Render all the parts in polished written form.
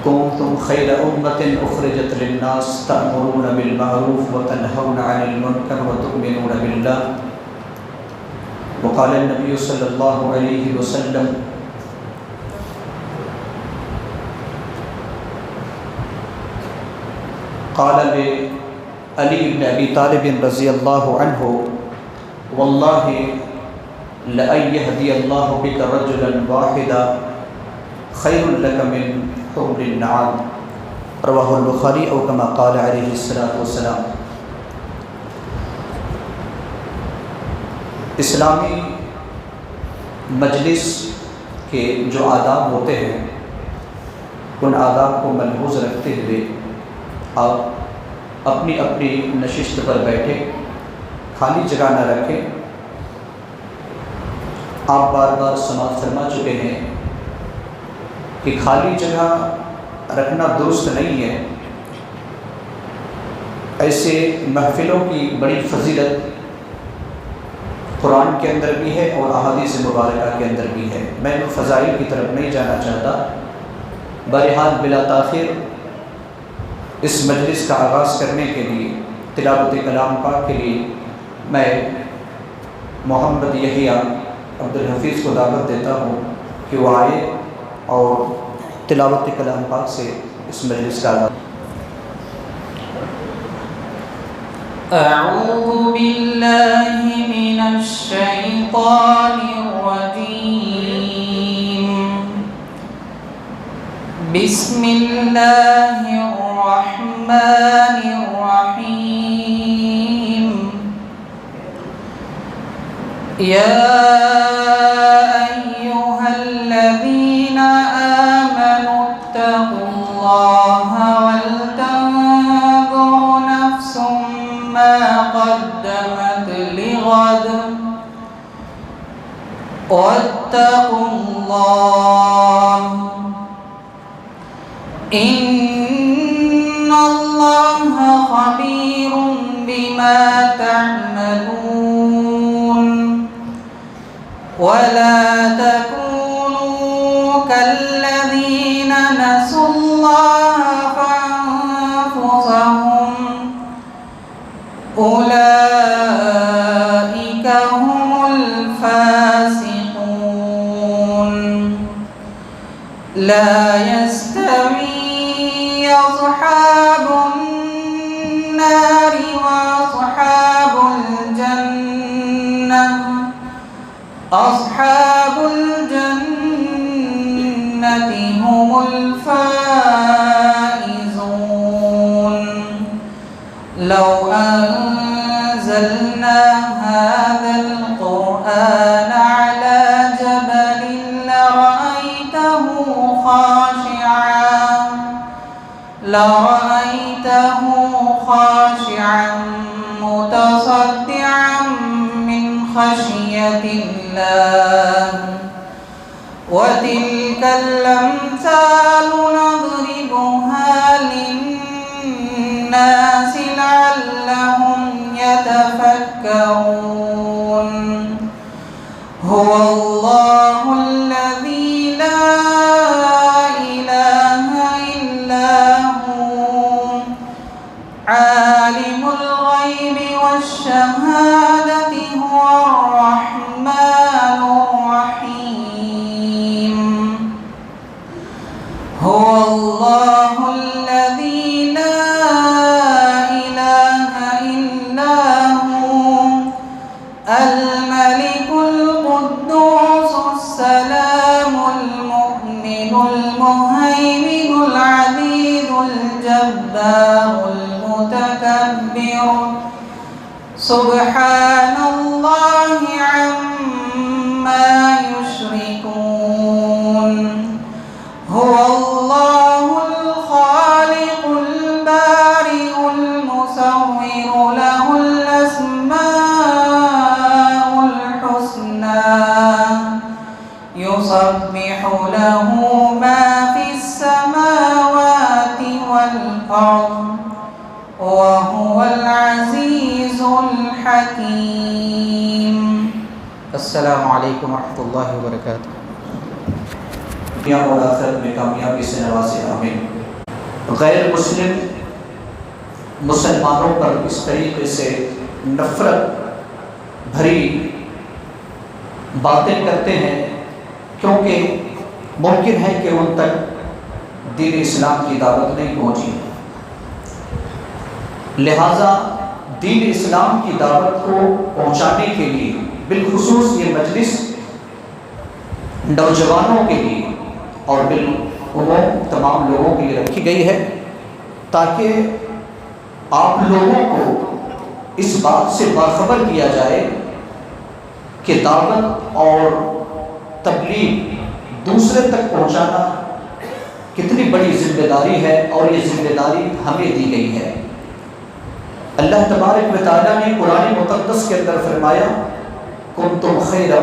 كنتم خير أمة أخرجت للناس تأمرون بالمعروف وتنهون عن المنكر وتؤمنون بالله. وقال النبي صلى الله عليه وسلم قال لعلي بن أبي طالب رضي الله عنه والله لأن يهدي الله بك رجلا واحدا خير لك من حمر النعام. رواہ البخاری او کما قال علیہ الصلوۃ والسلام. اسلامی مجلس کے جو آداب ہوتے ہیں ان آداب کو ملحوظ رکھتے ہوئے آپ اپنی اپنی نشست پر بیٹھے، خالی جگہ نہ رکھیں. آپ بار بار سماعت فرما چکے ہیں کہ خالی جگہ رکھنا درست نہیں ہے. ایسے محفلوں کی بڑی فضیلت قرآن کے اندر بھی ہے اور احادیث مبارکہ کے اندر بھی ہے. میں ان فضائل کی طرف نہیں جانا چاہتا. بہرحال بلا تاخیر اس مجلس کا آغاز کرنے کے لیے تلاوت کلام پاک کے لیے میں محمد یحییٰ عبدالحفیظ کو دعوت دیتا ہوں کہ وہ آئے اور تلاوت کلام پاک سے اس مجلس کا آغاز. اعوذ باللہ من الشیطان الرجیم. بسم اللہ الرحمن الرحیم. یا ایہا الذین آمنوا اتقوا اللہ ولتنظر نفس ما قدمت لغد واتقوا اللہ ان اللہ خبیر بما تعملون. ولا تكونوا كالذين نسوا الله فأنفسهم أولئك هم الفاسقون. لا يستوي أصحاب النار وأصحاب الجنة أصحاب الجنة هم الفائزون. لو أنزلنا هذا القرآن على جبل لرأيته خاشعا متصدعا من خشية الله. وتلك الأمثال نضربها للناس لعلهم يتفكرون. هو الله الذي لا إله إلا هو عالم الغيب والشهادة هو الرحمن الرحيم. هو الله الذي لا إله إلا هو الملك القدوس السلام المؤمن المهيمن العزيز الجبار المتكبر. سبحان الله عما يشركون. هو الله الخالق البارئ المصور له الأسماء الحسنى يسبح له ما في السماوات والأرض وهو العزيز الحكيم. السلام علیکم ورحمۃ اللہ وبرکاتہ. دنیا اور آخرت میں کامیابی سے نوازے. آمین. غیر مسلم مسلمانوں پر اس طریقے سے نفرت بھری باتیں کرتے ہیں کیونکہ ممکن ہے کہ ان تک دین اسلام کی دعوت نہیں پہنچی، لہٰذا دین اسلام کی دعوت کو پہنچانے کے لیے بالخصوص یہ مجلس نوجوانوں کے لیے اور بالعموم تمام لوگوں کے لیے رکھی گئی ہے تاکہ آپ لوگوں کو اس بات سے باخبر کیا جائے کہ دعوت اور تبلیغ دوسرے تک پہنچانا کتنی بڑی ذمہ داری ہے، اور یہ ذمہ داری ہمیں دی گئی ہے۔ اللہ تبارک و تعالیٰ نے قرآن مقدس کے اندر فرمایا کنتم خیر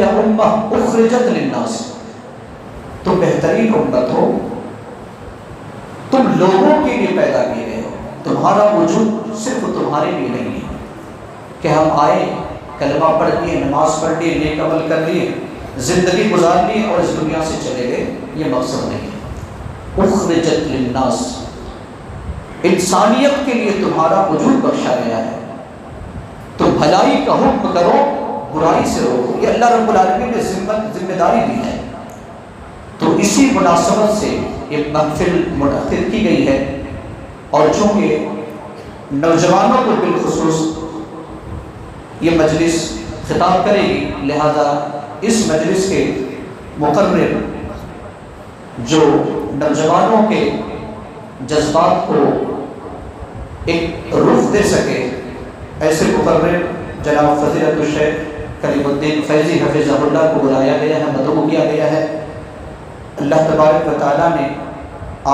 امہ اخرجت للناس، تم بہترین امت ہو، تم لوگوں کے لیے پیدا کیے گئے ہو، تمہارا وجود صرف تمہارے لیے نہیں ہے کہ ہم آئے کلمہ پڑھ لیے، نماز پڑھ لیے، نیک عمل کر لیے، زندگی گزار لی اور اس دنیا سے چلے گئے، یہ مقصد نہیں ہے۔ اخرجت للناس، انسانیت کے لیے تمہارا وجود بخشا گیا ہے، تو بھلائی کا حکم کرو، برائی سے روکو، یہ اللہ رب العالمین نے ذمہ داری دی ہے۔ تو اسی مناسبت سے یہ محفل منعقد کی گئی ہے، اور چونکہ نوجوانوں کو بالخصوص یہ مجلس خطاب کرے گی، لہذا اس مجلس کے مقرر جو نوجوانوں کے جذبات کو ایک رخ دے سکے، ایسے مقرر جناب فضیلت الشیخ کلیم الدین فیضی حفظہ اللہ کو بلایا گیا ہے، مدعو کیا گیا ہے۔ اللہ تبارک و تعالیٰ نے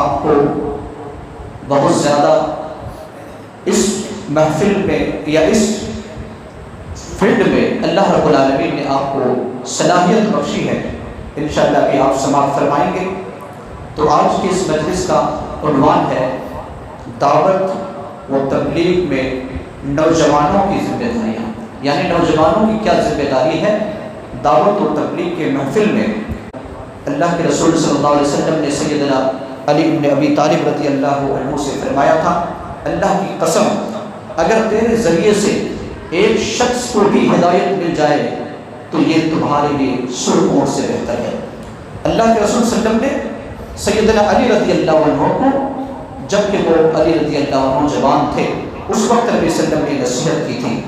آپ کو بہت زیادہ اس محفل میں یا اس فیلڈ میں اللہ رب العالمین نے آپ کو صلاحیت بخشی ہے، انشاءاللہ کہ آپ سماعت فرمائیں گے۔ تو آج کی اس مجلس کا عنوان ہے دعوت و تبلیغ میں نوجوانوں کی ذمہ داریاں، یعنی نوجوانوں کی کیا ذمہ داری ہے دعوت و تبلیغ کے محفل میں۔ اللہ کے رسول صلی اللہ علیہ وسلم نے سیدنا علی بن ابی طالب رضی اللہ عنہ سے فرمایا تھا، اللہ کی قسم اگر تیرے ذریعے سے ایک شخص کو بھی ہدایت مل جائے تو یہ تمہارے لیے سرخ اونٹ سے بہتر ہے۔ اللہ کے رسول صلی اللہ علیہ وسلم نے سیدنا علی رضی اللہ عنہ کو، جب کہ وہ علی رضی اللہ عنہ جوان تھے، اس وقت نبی صلی اللہ علیہ وسلم نے نصیحت کی تھی۔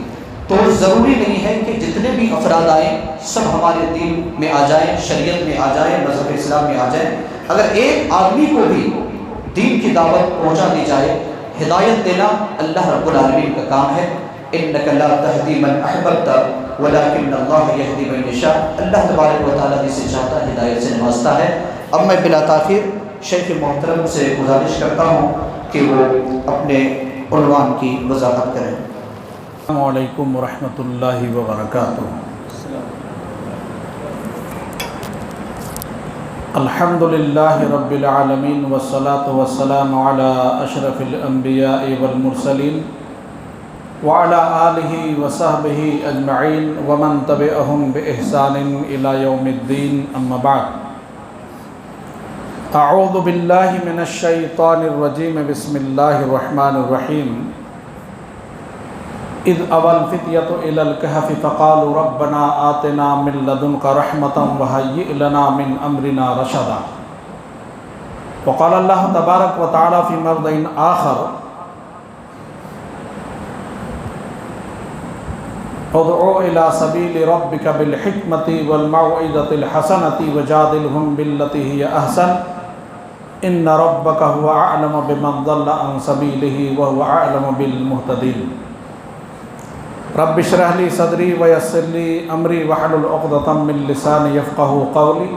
تو ضروری نہیں ہے کہ جتنے بھی افراد آئیں سب ہمارے دین میں آ جائیں، شریعت میں آ جائیں، مذہب اسلام میں آ جائیں۔ اگر ایک آدمی کو بھی دین کی دعوت پہنچا دی جائے، ہدایت دینا اللہ رب العالمین کا کام ہے۔ انک لا تہدی من احببت ولکن اللہ یہدی من یشاء، اللہ تبارک و تعالیٰ جسے چاہتا ہے ہدایت سے نوازتا ہے۔ اب میں بلا تاخیر شیخ محترم سے گزارش کرتا ہوں کہ وہ اپنے عنوان کی وضاحت کریں۔ السلام علیکم ورحمۃ اللہ وبرکاتہ۔ الحمد للہ رب العالمین والصلاة والسلام علی اشرف الانبیاء والمرسلین وعلی آلہ وصحبہ اجمعین ومن تبعہم بإحسان الی یوم الدین، اما بعد۔ اعوذ باللہ من الشیطان الرجیم، بسم اللہ الرحمن الرحیم۔ اذ اوى الفتية إلى الكهف فقالوا ربنا آتنا من لدنك رحمة وهيئ لنا من أمرنا رشدا۔ وقال الله تبارك وتعالى في موضع آخر ادع إلى سبيل ربك بالحكمة والموعظة الحسنة وجادلهم بالتي هي أحسن إن ربك هو أعلم بمن ضل عن سبيله وهو أعلم بالمهتدين۔ رب اشرح لي صدري ويسر لي امري واحلل عقدة من لساني يفقهوا قولي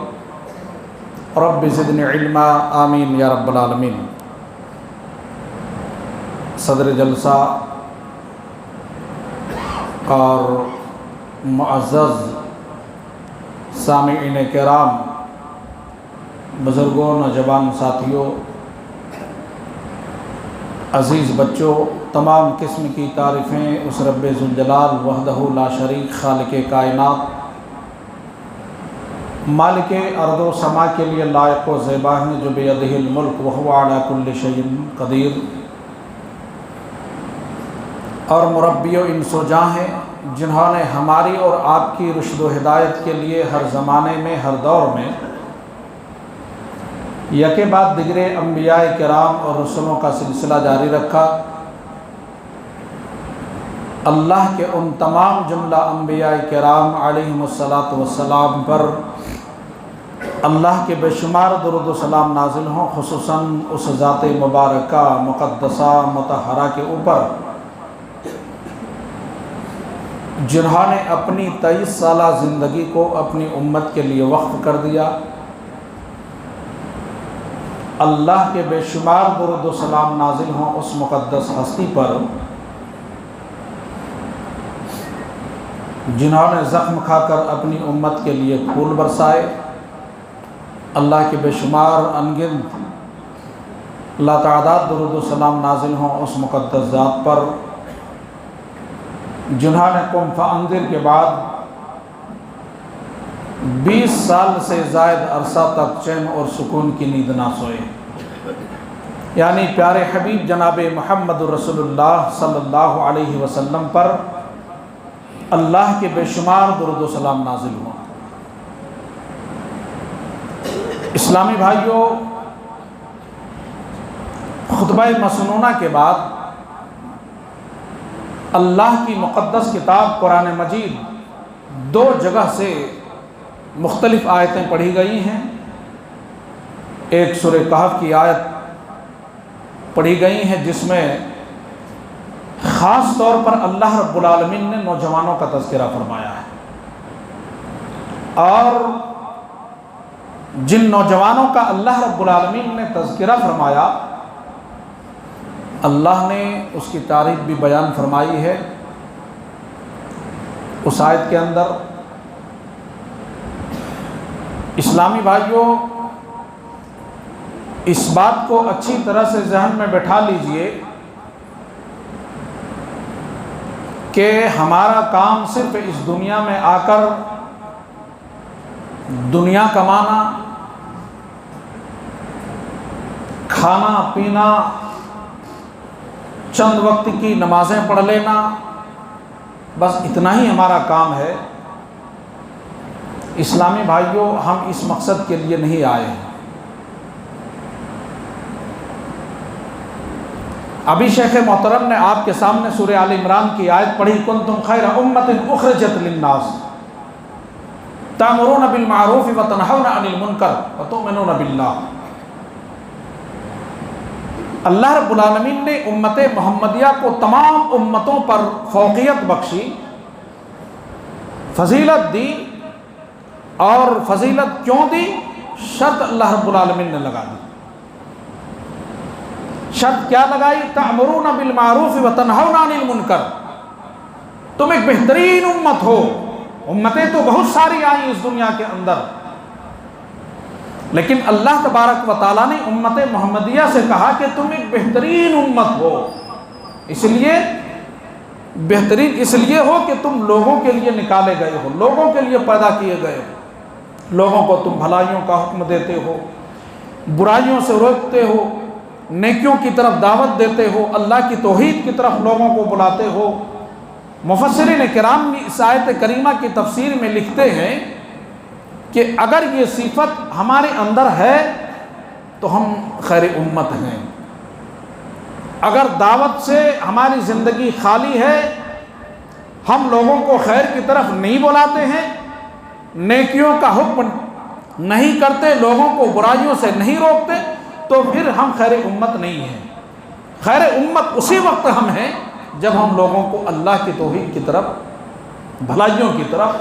رب زدني علما آمین یا رب العالمین۔ صدر جلسہ اور معزز سامعین کرام، بزرگوں، نوجوان ساتھیوں، عزیز بچوں، تمام قسم کی تعریفیں اس رب ذوالجلال وحدہ لا شریک خالق کائنات مالک ارض و سما کے لیے لائق و زیبا ہیں، جو بیدہ الملک وہو علی کل شیء قدیر، اور مربی و انس و جاں ہیں، جنہوں نے ہماری اور آپ کی رشد و ہدایت کے لیے ہر زمانے میں، ہر دور میں یکے بعد دیگر انبیاء کرام اور رسولوں کا سلسلہ جاری رکھا۔ اللہ کے ان تمام جملہ انبیاء کرام علیہم السلام پر اللہ کے بے شمار درود و سلام نازل ہوں، خصوصاً اس ذات مبارکہ مقدسہ مطہرہ کے اوپر جنہوں نے اپنی 23 سالہ زندگی کو اپنی امت کے لیے وقف کر دیا۔ اللہ کے بے شمار درود و سلام نازل ہوں اس مقدس ہستی پر جنہوں نے زخم کھا کر اپنی امت کے لیے پھول برسائے۔ اللہ کے بے شمار انگنت لاتعداد درود و سلام نازل ہوں اس مقدس ذات پر جنہوں نے قم فانذر کے بعد 20 سال سے زائد عرصہ تک چین اور سکون کی نیند نہ سوئے، یعنی پیارے حبیب جناب محمد رسول اللہ صلی اللہ علیہ وسلم پر اللہ کے بے شمار درود و سلام نازل ہوا۔ اسلامی بھائیوں، خطبہ مسنونہ کے بعد اللہ کی مقدس کتاب قرآن مجید 2 جگہ سے مختلف آیتیں پڑھی گئی ہیں۔ ایک سورہ کہف کی آیت پڑھی گئی ہیں جس میں خاص طور پر اللہ رب العالمین نے نوجوانوں کا تذکرہ فرمایا ہے، اور جن نوجوانوں کا اللہ رب العالمین نے تذکرہ فرمایا اللہ نے اس کی تعریف بھی بیان فرمائی ہے۔ اس آیت کے اندر اسلامی بھائیوں اس بات کو اچھی طرح سے ذہن میں بٹھا لیجئے کہ ہمارا کام صرف اس دنیا میں آ کر دنیا کمانا، کھانا پینا، چند وقت کی نمازیں پڑھ لینا، بس اتنا ہی ہمارا کام ہے۔ اسلامی بھائیوں، ہم اس مقصد کے لیے نہیں آئے ہیں۔ ابھی شیخ محترم نے آپ کے سامنے سورہ آل عمران کی آیت پڑھی، کنتم خیر امۃ اخرجت للناس تأمرون بالمعروف وتنہون عن المنکر وتؤمنون باللہ۔ اللہ رب العالمین نے امت محمدیہ کو تمام امتوں پر فوقیت بخشی، فضیلت دی، اور فضیلت کیوں دی؟ شرط اللہ رب العالمین نے لگا دی۔ شرط کیا لگائی؟ تأمرون بالمعروف وتنہون عن المنکر، تم ایک بہترین امت ہو۔ امتیں تو بہت ساری آئیں اس دنیا کے اندر، لیکن اللہ تبارک و تعالیٰ نے امت محمدیہ سے کہا کہ تم ایک بہترین امت ہو۔ اس لیے بہترین اس لیے ہو کہ تم لوگوں کے لیے نکالے گئے ہو، لوگوں کے لیے پیدا کیے گئے ہو، لوگوں کو تم بھلائیوں کا حکم دیتے ہو، برائیوں سے روکتے ہو، نیکیوں کی طرف دعوت دیتے ہو، اللہ کی توحید کی طرف لوگوں کو بلاتے ہو۔ مفسرین کرام اس آیت کریمہ کی تفسیر میں لکھتے ہیں کہ اگر یہ صفت ہمارے اندر ہے تو ہم خیر امت ہیں۔ اگر دعوت سے ہماری زندگی خالی ہے، ہم لوگوں کو خیر کی طرف نہیں بلاتے ہیں، نیکیوں کا حکم نہیں کرتے، لوگوں کو برائیوں سے نہیں روکتے، تو پھر ہم خیر امت نہیں ہیں۔ خیر امت اسی وقت ہم ہیں جب ہم لوگوں کو اللہ کی توحید کی طرف، بھلائیوں کی طرف،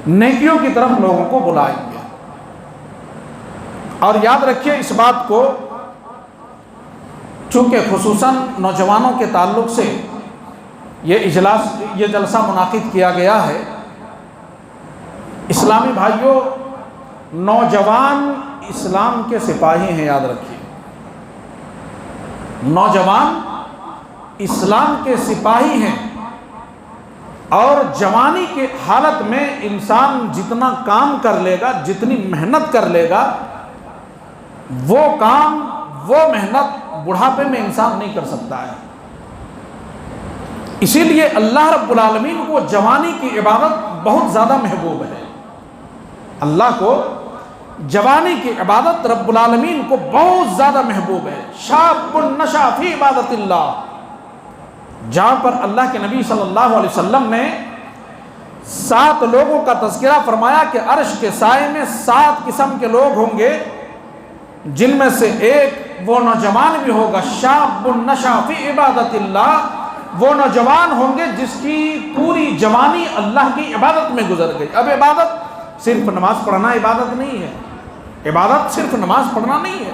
نیکیوں کی طرف لوگوں کو بلائیں گے۔ اور یاد رکھیے اس بات کو، چونکہ خصوصاً نوجوانوں کے تعلق سے یہ جلسہ منعقد کیا گیا ہے۔ اسلامی بھائیوں، نوجوان اسلام کے سپاہی ہیں، یاد رکھیے، نوجوان اسلام کے سپاہی ہیں۔ اور جوانی کے حالت میں انسان جتنا کام کر لے گا، جتنی محنت کر لے گا، وہ کام، وہ محنت بڑھاپے میں انسان نہیں کر سکتا ہے۔ اسی لیے اللہ رب العالمین کو جوانی کی عبادت بہت زیادہ محبوب ہے۔ اللہ کو جوانی کی عبادت رب العالمین کو بہت زیادہ محبوب ہے۔ شاب نشا فی عبادت اللہ، جہاں پر اللہ کے نبی صلی اللہ علیہ وسلم نے 7 لوگوں کا تذکرہ فرمایا کہ عرش کے سائے میں 7 قسم کے لوگ ہوں گے، جن میں سے ایک وہ نوجوان بھی ہوگا، شاب نشا فی عبادت اللہ، وہ نوجوان ہوں گے جس کی پوری جوانی اللہ کی عبادت میں گزر گئی۔ اب عبادت صرف نماز پڑھنا عبادت نہیں ہے، عبادت صرف نماز پڑھنا نہیں ہے،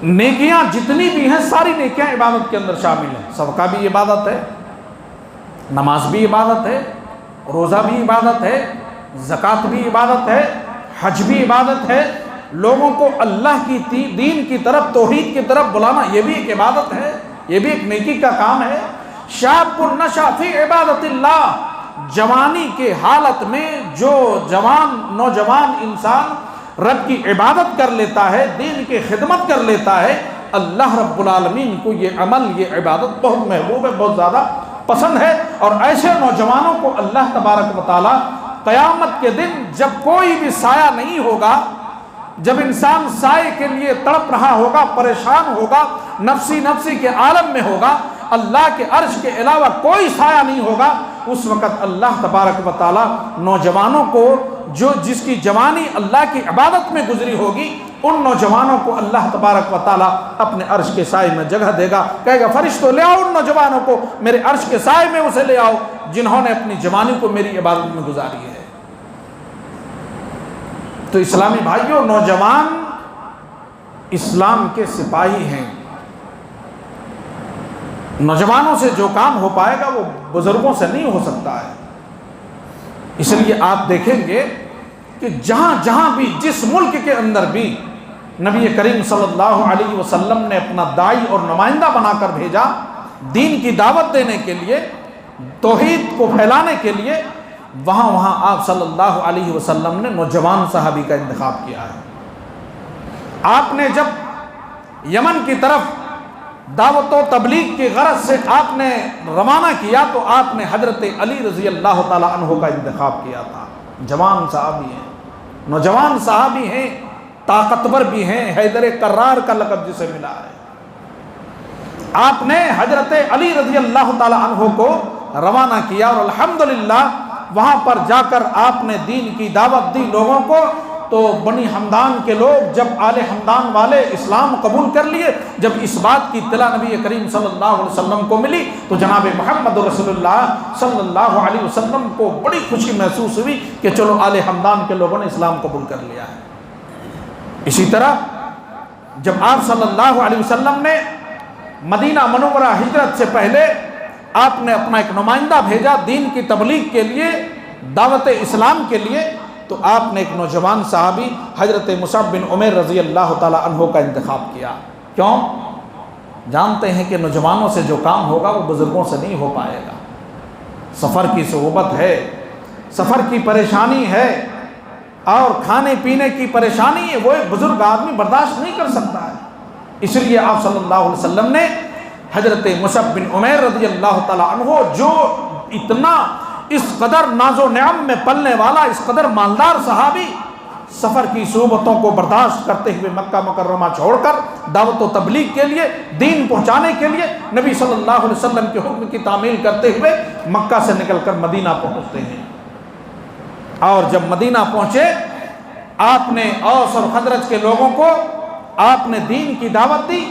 نیکیاں جتنی بھی ہیں ساری نیکیاں عبادت کے اندر شامل ہیں۔ صدقہ بھی عبادت ہے، نماز بھی عبادت ہے، روزہ بھی عبادت ہے، زکوٰۃ بھی عبادت ہے، حج بھی عبادت ہے، لوگوں کو اللہ کی دین کی طرف، توحید کی طرف بلانا یہ بھی ایک عبادت ہے، یہ بھی ایک نیکی کا کام ہے۔ شاب نشا فی عبادت اللہ، جوانی کے حالت میں جو نوجوان انسان رب کی عبادت کر لیتا ہے، دین کی خدمت کر لیتا ہے، اللہ رب العالمین کو یہ عمل، یہ عبادت بہت محبوب ہے، بہت زیادہ پسند ہے۔ اور ایسے نوجوانوں کو اللہ تبارک و تعالی قیامت کے دن جب کوئی بھی سایہ نہیں ہوگا، جب انسان سائے کے لیے تڑپ رہا ہوگا، پریشان ہوگا، نفسی کے عالم میں ہوگا، اللہ کے عرش کے علاوہ کوئی سایہ نہیں ہوگا، اس وقت اللہ تبارک و تعالی نوجوانوں کو، جس کی جوانی اللہ کی عبادت میں گزری ہوگی، ان نوجوانوں کو اللہ تبارک و تعالی اپنے عرش کے سائے میں جگہ دے گا، کہے گا فرشتوں لے آؤ ان نوجوانوں کو میرے عرش کے سائے میں، اسے لے آؤ جنہوں نے اپنی جوانی کو میری عبادت میں گزاری ہے۔ تو اسلامی بھائیوں، نوجوان اسلام کے سپاہی ہیں۔ نوجوانوں سے جو کام ہو پائے گا وہ بزرگوں سے نہیں ہو سکتا ہے۔ اس لیے آپ دیکھیں گے کہ جہاں جہاں بھی، جس ملک کے اندر بھی نبی کریم صلی اللہ علیہ وسلم نے اپنا داعی اور نمائندہ بنا کر بھیجا دین کی دعوت دینے کے لیے، توحید کو پھیلانے کے لیے، وہاں آپ صلی اللہ علیہ وسلم نے نوجوان صحابی کا انتخاب کیا ہے۔ آپ نے جب یمن کی طرف دعوت و تبلیغ کی غرض سے آپ نے روانہ کیا تو آپ نے حضرت علی رضی اللہ تعالی عنہ کا انتخاب کیا تھا۔ جوان صحابی ہیں، نوجوان صحابی ہیں، طاقتور بھی ہیں، حیدر کرار کا لقب جسے ملا ہے۔ آپ نے حضرت علی رضی اللہ تعالی عنہ کو روانہ کیا اور الحمدللہ وہاں پر جا کر آپ نے دین کی دعوت دی لوگوں کو۔ تو بنی حمدان کے لوگ جب آل حمدان والے اسلام قبول کر لیے، جب اس بات کی اطلاع نبی کریم صلی اللہ علیہ وسلم کو ملی تو جناب محمد رسول اللہ صلی اللہ علیہ وسلم کو بڑی خوشی محسوس ہوئی کہ چلو آل حمدان کے لوگوں نے اسلام قبول کر لیا ہے۔ اسی طرح جب آپ صلی اللہ علیہ وسلم نے مدینہ منورہ ہجرت سے پہلے آپ نے اپنا ایک نمائندہ بھیجا دین کی تبلیغ کے لیے، دعوت اسلام کے لیے، تو آپ نے ایک نوجوان صحابی حضرت مصعب بن عمیر رضی اللہ تعالی عنہ کا انتخاب کیا۔ کیوں؟ جانتے ہیں کہ نوجوانوں سے جو کام ہوگا وہ بزرگوں سے نہیں ہو پائے گا۔ سفر کی صعوبت ہے، سفر کی پریشانی ہے، اور کھانے پینے کی پریشانی ہے، وہ ایک بزرگ آدمی برداشت نہیں کر سکتا ہے۔ اس لیے آپ صلی اللہ علیہ وسلم نے حضرت مصعب بن عمیر رضی اللہ تعالی عنہ، جو اتنا اس قدر ناز و نعم میں پلنے والا، اس قدر مالدار صحابی، سفر کی صعوبتوں کو برداشت کرتے ہوئے مکہ مکرمہ چھوڑ کر دعوت و تبلیغ کے لیے، دین پہنچانے کے لیے، نبی صلی اللہ علیہ وسلم کے حکم کی تعمیل کرتے ہوئے مکہ سے نکل کر مدینہ پہنچتے ہیں۔ اور جب مدینہ پہنچے آپ نے اوس اور خزرج کے لوگوں کو آپ نے دین کی دعوت دی،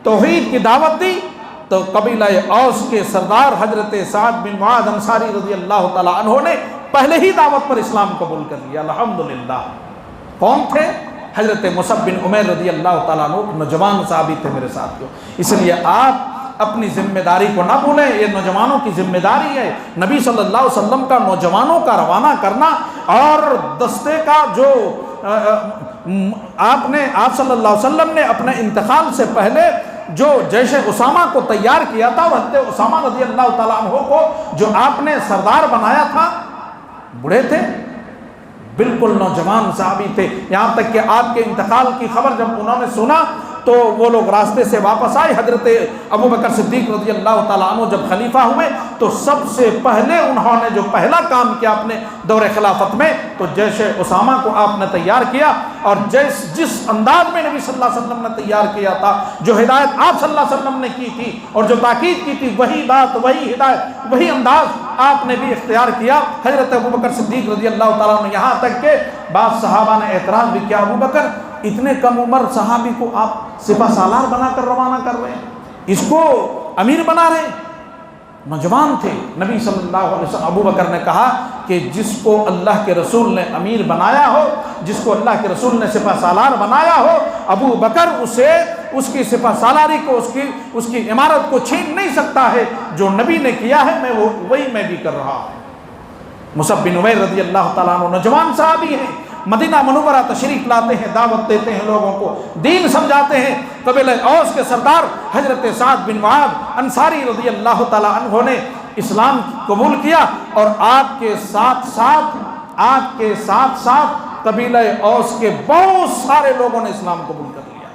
توحید کی دعوت دی، تو قبیلہ اوس کے سردار حضرت سعد بن معاذ انصاری رضی اللہ تعالی عنہ نے پہلے ہی دعوت پر اسلام قبول کر لیا، الحمدللہ۔ کون تھے؟ حضرت مصعب بن عمیر رضی اللہ تعالیٰ عنہ، نوجوان صحابی تھے میرے ساتھیوں۔ اس لیے آپ اپنی ذمہ داری کو نہ بھولیں، یہ نوجوانوں کی ذمہ داری ہے۔ نبی صلی اللہ علیہ وسلم کا نوجوانوں کا روانہ کرنا، اور دستے کا جو آپ صلی اللہ علیہ وسلم نے اپنے انتقال سے پہلے جو جیش اسامہ کو تیار کیا تھا، اور حضرت اسامہ رضی اللہ تعالیٰ عنہ کو جو آپ نے سردار بنایا تھا، بوڑھے تھے، بالکل نوجوان صحابی تھے. یہاں تک کہ آپ کے انتقال کی خبر جب انہوں نے سنا تو وہ لوگ راستے سے واپس آئے. حضرت ابوبکر صدیق رضی اللہ تعالیٰ عنہ جب خلیفہ ہوئے تو سب سے پہلے انہوں نے جو پہلا کام کیا اپنے دور خلافت میں، تو جیش اسامہ کو آپ نے تیار کیا، اور جس انداز میں نبی صلی اللہ علیہ وسلم نے تیار کیا تھا، جو ہدایت آپ صلی اللہ علیہ وسلم نے کی تھی اور جو تاکید کی تھی، وہی بات، وہی ہدایت، وہی انداز آپ نے بھی اختیار کیا. حضرت ابوبکر صدیق رضی اللہ تعالیٰ عنہ، یہاں تک کہ بعض صحابہ نے اعتراض بھی کیا، ابوبکر اتنے کم عمر صحابی کو آپ سپہ سالار بنا کر روانہ کر رہے ہیں، اس کو امیر بنا رہے ہیں. نوجوان تھے. نبی صلی اللہ علیہ وسلم ابوبکر نے کہا کہ جس کو اللہ کے رسول نے امیر بنایا ہو، جس کو اللہ کے رسول نے سپہ سالار بنایا ہو، ابو بکر اسے، اس کی سپہ سالاری کو، اس کی عمارت کو چھین نہیں سکتا ہے. جو نبی نے کیا ہے وہی میں بھی کر رہا ہوں. مصعب بن عمیر رضی اللہ تعالیٰ عنہ نوجوان صحابی ہیں، مدینہ منورہ تشریف لاتے ہیں، دعوت دیتے ہیں، لوگوں کو دین سمجھاتے ہیں. قبیلہ اوس کے سردار حضرت سعد بن معاذ انصاری رضی اللہ تعالیٰ عنہ نے اسلام قبول کیا، اور آپ کے ساتھ ساتھ قبیلہ اوس کے بہت سارے لوگوں نے اسلام قبول کر لیا.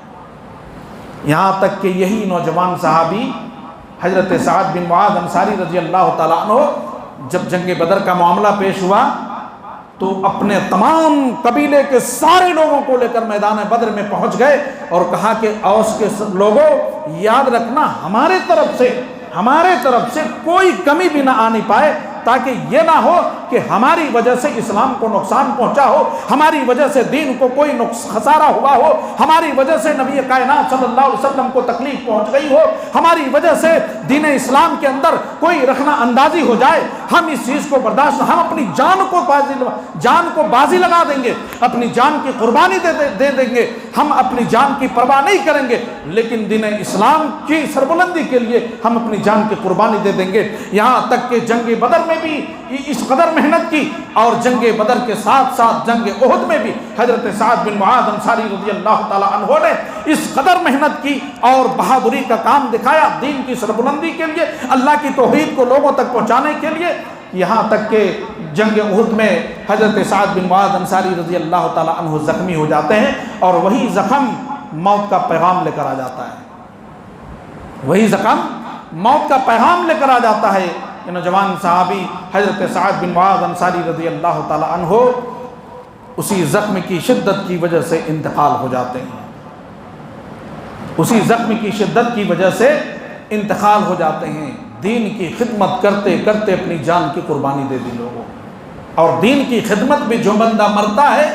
یہاں تک کہ یہی نوجوان صحابی حضرت سعد بن معاذ انصاری رضی اللہ تعالیٰ عنہ جب جنگ بدر کا معاملہ پیش ہوا تو اپنے تمام قبیلے کے سارے لوگوں کو لے کر میدان بدر میں پہنچ گئے اور کہا کہ اوس کے لوگوں یاد رکھنا، ہمارے طرف سے کوئی کمی بھی نہ آنی پائے، تاکہ یہ نہ ہو کہ ہماری وجہ سے اسلام کو نقصان پہنچا ہو، ہماری وجہ سے دین کو کوئی خسارہ ہوا ہو، ہماری وجہ سے نبی کائنات صلی اللہ علیہ وسلم کو تکلیف پہنچ گئی ہو، ہماری وجہ سے دین اسلام کے اندر کوئی رخنہ اندازی ہو جائے. ہم اس چیز کو برداشت، ہم اپنی جان کو بازی لگا دیں گے، اپنی جان کی قربانی دے دیں گے، ہم اپنی جان کی پرواہ نہیں کریں گے، لیکن دین اسلام کی سربلندی کے لیے ہم اپنی جان کی قربانی دے دیں گے. یہاں تک کہ جنگ بدر میں بھی اس قدر محنت کی، اور جنگ بدر کے ساتھ ساتھ جنگ احد میں بھی حضرت سعد بن معاذ انصاری رضی اللہ تعالیٰ عنہ نے اس قدر محنت کی اور بہادری کا کام دکھایا دین کی سربلندی کے لیے، اللہ کی توحید کو لوگوں تک پہنچانے کے لیے. یہاں تک کہ جنگ احد میں حضرت سعد بن معاذ انصاری رضی اللہ تعالیٰ عنہ زخمی ہو جاتے ہیں، اور وہی زخم موت کا پیغام لے کر آ جاتا ہے. وہی زخم موت کا پیغام لے کر آ جاتا ہے. کہ نوجوان صحابی حضرت سعد بن معاذ انصاری رضی اللہ تعالیٰ عنہ اسی زخم کی شدت کی وجہ سے انتقال ہو جاتے ہیں. اسی زخم کی شدت کی وجہ سے انتقال ہو جاتے ہیں. دین کی خدمت کرتے کرتے اپنی جان کی قربانی دے دی لوگوں. اور دین کی خدمت بھی جو بندہ مرتا ہے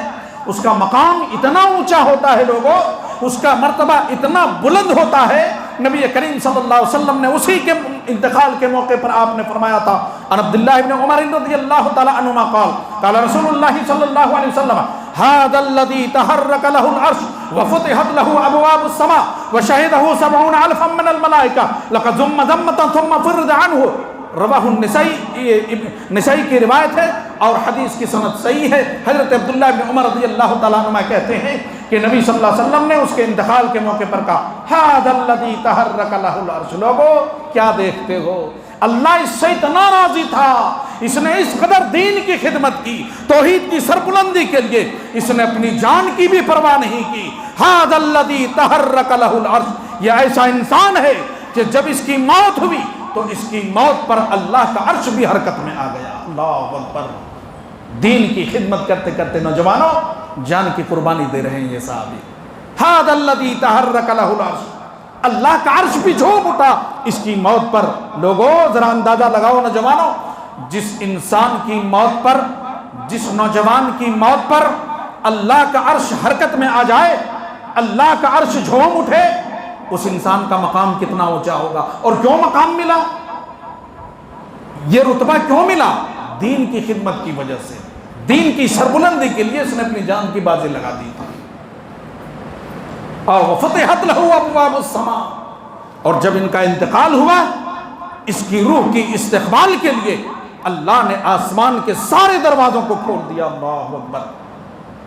اس کا مقام اتنا اونچا ہوتا ہے، لوگوں اس کا مرتبہ اتنا بلند ہوتا ہے. نبی کریم صلی اللہ علیہ وسلم نے اسی کے انتقال کے موقع پر آپ نے فرمایا تھا، عن عبداللہ بن عمر رضی اللہ تعالی عنہما قال قال رسول اللہ صلی اللہ علیہ وسلم هذا الذي تحرك له العرش وفتحت له ابواب السماء وشهده 70,000 من الملائكة لقد ذم ذمة ثم فرد عنه. رواہ نسائی کی روایت ہے اور حدیث کی سند صحیح ہے. حضرت عبداللہ بن عمر رضی اللہ تعالیٰ عنہ کہتے ہیں کہ نبی صلی اللہ علیہ وسلم نے اس کے انتقال کے موقع پر کہا هذا الذي تحرك له العرش. لوگو کیا دیکھتے ہو، اللہ اس سے اتنا راضی تھا، اس نے اس قدر دین کی خدمت کی، توحید کی سربلندی کے لیے اس نے اپنی جان کی بھی پرواہ نہیں کی. هذا الذي تحرك له العرش. یہ ایسا انسان ہے کہ جب اس کی موت ہوئی تو اس کی موت پر اللہ کا عرش بھی حرکت میں آ گیا. اللہ اکبر. دین کی خدمت کرتے کرتے نوجوانوں جان کی قربانی دے رہے ہیں یہ صحابی. هذا الذي تحرك له العرش. اللہ کا عرش بھی جھوم اٹھا اس کی موت پر. لوگوں ذرا اندازہ لگاؤ نوجوانوں، جس انسان کی موت پر، جس نوجوان کی موت پر اللہ کا عرش حرکت میں آ جائے، اللہ کا عرش جھوم اٹھے، اس انسان کا مقام کتنا اونچا ہوگا. اور کیوں مقام ملا، یہ رتبہ کیوں ملا؟ دین کی خدمت کی وجہ سے، دین کی سربلندی کے لیے اس نے اپنی جان کی بازی لگا دی تھی. اور وفتحت له ابواب السماء. اور جب ان کا انتقال ہوا، اس کی روح کی استقبال کے لیے اللہ نے آسمان کے سارے دروازوں کو کھول دیا. اللہ اکبر.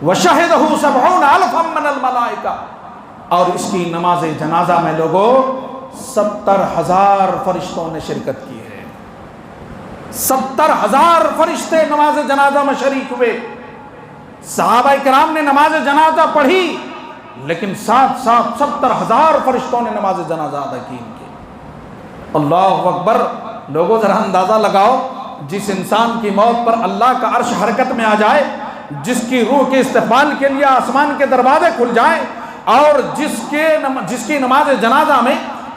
وشهده 70,000 من الملائکہ. اور اس کی نماز جنازہ میں لوگوں 70,000 فرشتوں نے شرکت کی ہے. 70,000 فرشتے نماز جنازہ میں شریک ہوئے. صحابہ کرام نے نماز جنازہ پڑھی لیکن ساتھ ساتھ 70,000 فرشتوں نے نماز جنازہ ادا کی ان کی. اللہ اکبر. لوگوں ذرا اندازہ لگاؤ, جس انسان کی موت پر اللہ کا عرش حرکت میں آ جائے, جس کی روح کے استقبال کے لیے آسمان کے دروازے کھل جائیں, اور جس کی نماز جنازہ میں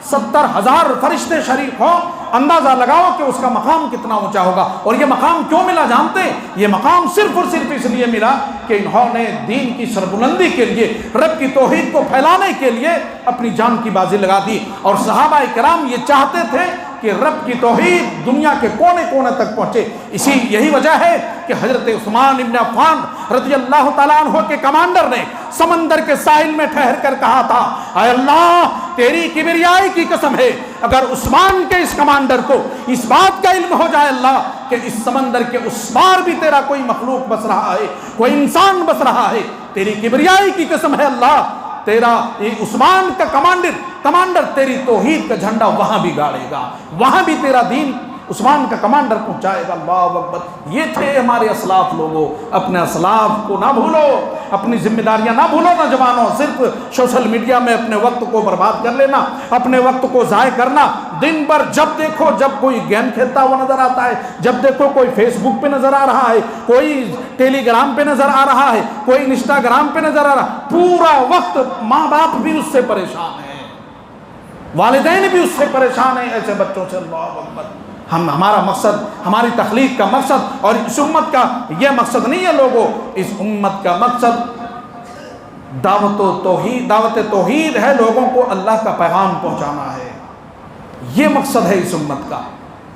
70,000 فرشتے شریک ہوں, اندازہ لگاؤ کہ اس کا مقام کتنا اونچا ہوگا. اور یہ مقام کیوں ملا جانتے ہیں؟ یہ مقام صرف اور صرف اس لیے ملا کہ انہوں نے دین کی سربلندی کے لیے, رب کی توحید کو پھیلانے کے لیے اپنی جان کی بازی لگا دی. اور صحابہ کرام یہ چاہتے تھے کہ رب کی توحید دنیا کے کونے کونے تک پہنچے. یہی وجہ ہے کہ حضرت عثمان ابن عفان رضی اللہ تعالیٰ عنہ کے کمانڈر نے سمندر کے ساحل میں ٹھہر کر کہا تھا, اے اللہ تیری کبریائی کی قسم ہے, اگر عثمان کے اس کمانڈر کو اس بات کا علم ہو جائے اللہ کہ اس سمندر کے اس پار بھی تیرا کوئی مخلوق بس رہا ہے, کوئی انسان بس رہا ہے, تیری کبریائی کی قسم ہے اللہ, تیرا یہ عثمان کا کمانڈر تیری توحید کا جھنڈا وہاں بھی گاڑے گا, وہاں بھی تیرا دین عثمان کا کمانڈر پہنچائے گا. اللہ اکبر. یہ تھے ہمارے اسلاف. لوگوں اپنے اسلاف کو نہ بھولو, اپنی ذمہ داریاں نہ بھولو. نوجوانوں صرف سوشل میڈیا میں اپنے وقت کو برباد کر لینا, اپنے وقت کو ضائع کرنا. دن بھر جب دیکھو جب کوئی گیم کھیلتا ہوا نظر آتا ہے, جب دیکھو کوئی فیس بک پہ نظر آ رہا ہے, کوئی ٹیلی گرام پہ نظر آ رہا ہے, کوئی انسٹاگرام پہ نظر آ رہا ہے. پورا وقت ماں باپ بھی اس سے پریشان ہیں, والدین بھی اس سے پریشان ہیں ایسے بچوں سے. اللہ اکبر. ہمارا مقصد, ہماری تخلیق کا مقصد اور اس امت کا یہ مقصد نہیں ہے لوگوں. اس امت کا مقصد دعوت توحید ہے, لوگوں کو اللہ کا پیغام پہنچانا ہے. یہ مقصد ہے اس امت کا,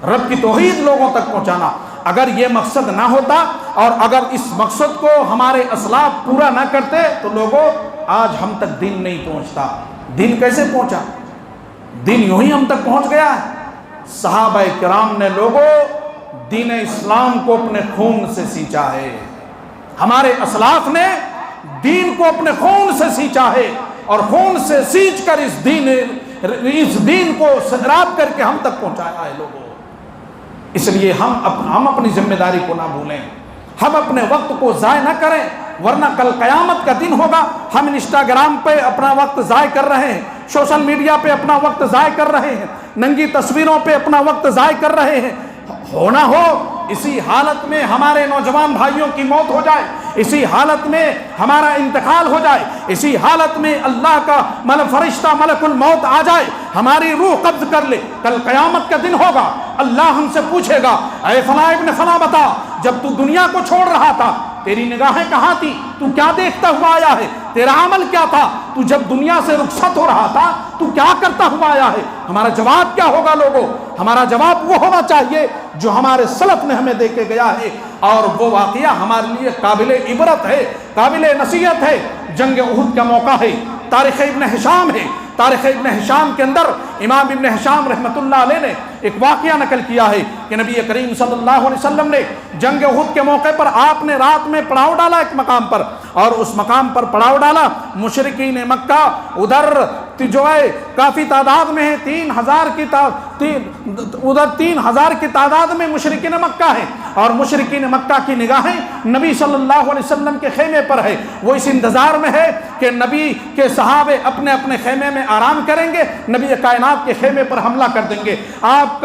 رب کی توحید لوگوں تک پہنچانا. اگر یہ مقصد نہ ہوتا اور اگر اس مقصد کو ہمارے اسلاف پورا نہ کرتے تو لوگوں آج ہم تک دین نہیں پہنچتا. دین کیسے پہنچا؟ دین یوں ہی ہم تک پہنچ گیا ہے. صحابہ کرام نے لوگوں دین اسلام کو اپنے خون سے سینچا ہے. ہمارے اسلاف نے دین کو اپنے خون سے سینچا ہے, اور خون سے سینچ کر اس دین کو سجراب کر کے ہم تک پہنچایا ہے لوگوں. اس لیے ہم اپنی ذمہ داری کو نہ بھولیں, ہم اپنے وقت کو ضائع نہ کریں, ورنہ کل قیامت کا دن ہوگا. ہم انسٹاگرام پہ اپنا وقت ضائع کر رہے ہیں, سوشل میڈیا پہ اپنا وقت ضائع کر رہے ہیں, ننگی تصویروں پہ اپنا وقت ضائع کر رہے ہیں. ہونا ہو اسی حالت میں ہمارے نوجوان بھائیوں کی موت ہو جائے, اسی حالت میں ہمارا انتقال ہو جائے, اسی حالت میں اللہ کا فرشتہ ملک الموت آ جائے, ہماری روح قبض کر لے. کل قیامت کا دن ہوگا, اللہ ہم سے پوچھے گا, اے فلاں ابن فلاں بتا, جب تو دنیا کو چھوڑ رہا تھا تیری نگاہیں کہاں تھی, تو کیا دیکھتا ہوا آیا ہے, تیرا عمل کیا تھا, تو جب دنیا سے رخصت ہو رہا تھا تو کیا کرتا ہوا آیا ہے. ہمارا جواب کیا ہوگا لوگوں؟ ہمارا جواب وہ ہونا چاہیے جو ہمارے سلف نے ہمیں دے کے گیا ہے, اور وہ واقعہ ہمارے لیے قابل عبرت ہے, قابل نصیحت ہے. جنگ احد کا موقع ہے, تاریخ ابن ہشام ہے. تاریخ ابن ہشام کے اندر امام ابن ہشام رحمۃ اللہ علیہ نے ایک واقعہ نقل کیا ہے کہ نبی کریم صلی اللہ علیہ وسلم نے جنگ احد کے موقع پر آپ نے رات میں پڑاؤ ڈالا ایک مقام پر, اور اس مقام پر پڑاؤ ڈالا. مشرکین مکہ ادھر جو ہے کافی تعداد میں ہے, 3,000 کی تعداد میں مشرکین مکہ ہیں, اور مشرکین مکہ کی نگاہیں نبی صلی اللہ علیہ وسلم کے خیمے پر ہے. وہ اس انتظار میں ہے کہ نبی کے صحابے اپنے اپنے خیمے میں آرام کریں گے, نبی کائنات کے خیمے پر حملہ کر دیں گے, آپ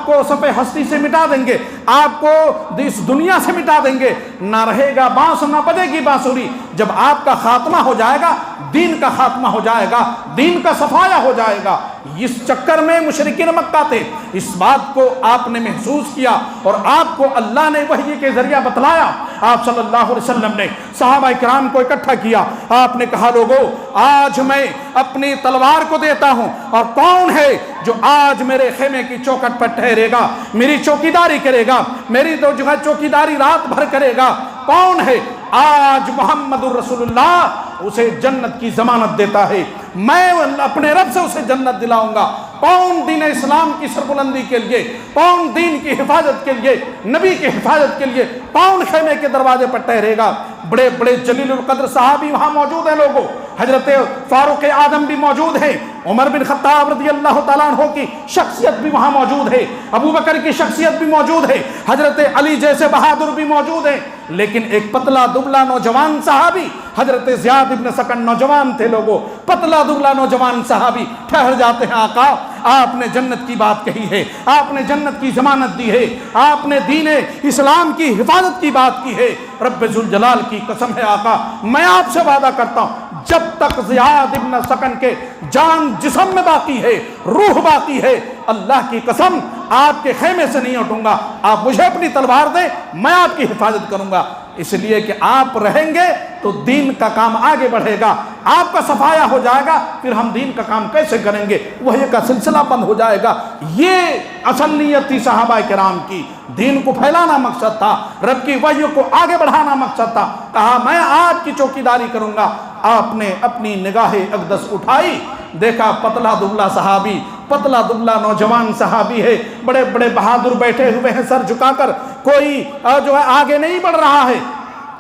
کو صفحے ہستی سے مٹا دیں گے, آپ کو اس دنیا سے مٹا دیں گے, نہ رہے گا بانس نہ بجے گی بانسری. جب آپ کا خاتمہ ہو جائے گا, دین کا خاتمہ ہو جائے گا, دین کا صفایا ہو جائے گا. اس چکر میں مشرکین مکہ تھے, اس بات کو آپ نے محسوس کیا اور آپ کو اللہ نے وحی کے ذریعہ بتلایا. آپ صلی اللہ علیہ وسلم نے صحابہ کرام کو اکٹھا کیا, آپ نے کہا لوگوں آج میں اپنی تلوار کو دیتا ہوں, اور کون ہے جو آج میرے خیمے کی چوکھٹ پر ٹھہرے گا, میری چوکیداری کرے گا, میری تو جو ہے چوکیداری رات بھر کرے گا, کون ہے؟ آج محمد الرسول اللہ اسے جنت کی ضمانت دیتا ہے, میں اپنے رب سے اسے جنت دلاؤں گا. کون دین اسلام کی سربلندی کے لیے, کون دین کی حفاظت کے لیے, نبی کی حفاظت کے لیے کون خیمے کے دروازے پر ٹھہرے گا؟ بڑے بڑے جلیل القدر صحابی وہاں موجود ہیں لوگوں, حضرت فاروق اعظم بھی موجود ہیں، عمر بن خطاب رضی اللہ تعالیٰ عنہ کی شخصیت بھی وہاں موجود ہے، ابو بکر کی شخصیت بھی موجود ہے، حضرت علی جیسے بہادر بھی موجود ہیں، لیکن ایک پتلا دبلا نوجوان صحابی حضرت زیاد ابن سکن نوجوان تھے لوگوں، پتلا دبلا نوجوان صحابی ٹھہر جاتے ہیں، آقا آپ نے جنت کی بات کہی ہے، آپ نے جنت کی ضمانت دی ہے، آپ نے دین اسلام کی حفاظت کی بات کی ہے، رب ذوالجلال کی قسم ہے آقا میں آپ سے وعدہ کرتا ہوں جب تک زیاد ابن سکن کے جان جسم میں باقی ہے، روح باقی ہے، اللہ کی قسم آپ کے خیمے سے نہیں ہٹوں گا، آپ مجھے اپنی تلوار دیں میں آپ کی حفاظت کروں گا، اس لیے کہ آپ رہیں گے تو دین کا کام آگے بڑھے گا، آپ کا صفایا ہو جائے گا، پھر ہم دین کا کام کیسے کریں گے، وحی کا سلسلہ بند ہو جائے گا۔ یہ اصل نیت تھی صحابہ کرام کی، دین کو پھیلانا مقصد تھا، رب کی وحی کو آگے بڑھانا مقصد تھا، کہا میں آپ کی چوکیداری کروں گا۔ آپ نے اپنی نگاہ اقدس اٹھائی، دیکھا پتلا دبلا صحابی، پتلا دبلا نوجوان صحابی ہے، بڑے بڑے بہادر بیٹھے ہوئے ہیں سر جھکا کر، کوئی جو ہے آگے نہیں بڑھ رہا ہے۔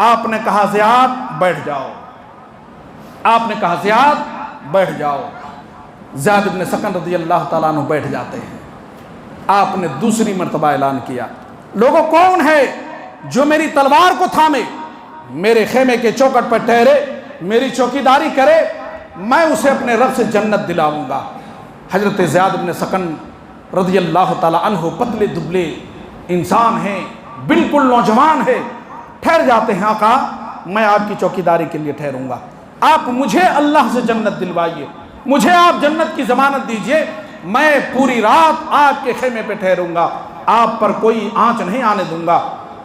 آپ نے کہا زیاد بیٹھ جاؤ، آپ نے کہا زیاد بیٹھ جاؤ۔ زیاد ابن سکن رضی اللہ تعالیٰ عنہ بیٹھ جاتے ہیں۔ آپ نے دوسری مرتبہ اعلان کیا، لوگوں کون ہے جو میری تلوار کو تھامے، میرے خیمے کے چوکٹ پر ٹھہرے، میری چوکیداری کرے، میں اسے اپنے رب سے جنت دلاؤں گا۔ حضرت زیاد ابن سکن رضی اللہ تعالیٰ عنہ پتلے دبلے انسان ہیں، بالکل نوجوان ہے، ٹھہر جاتے ہیں، آقا میں آپ کی چوکیداری کے لیے ٹھہروں گا، آپ مجھے اللہ سے جنت دلوائیے، مجھے آپ جنت کی ضمانت دیجئے، میں پوری رات آپ کے خیمے پہ ٹھہروں گا، آپ پر کوئی آنچ نہیں آنے دوں گا۔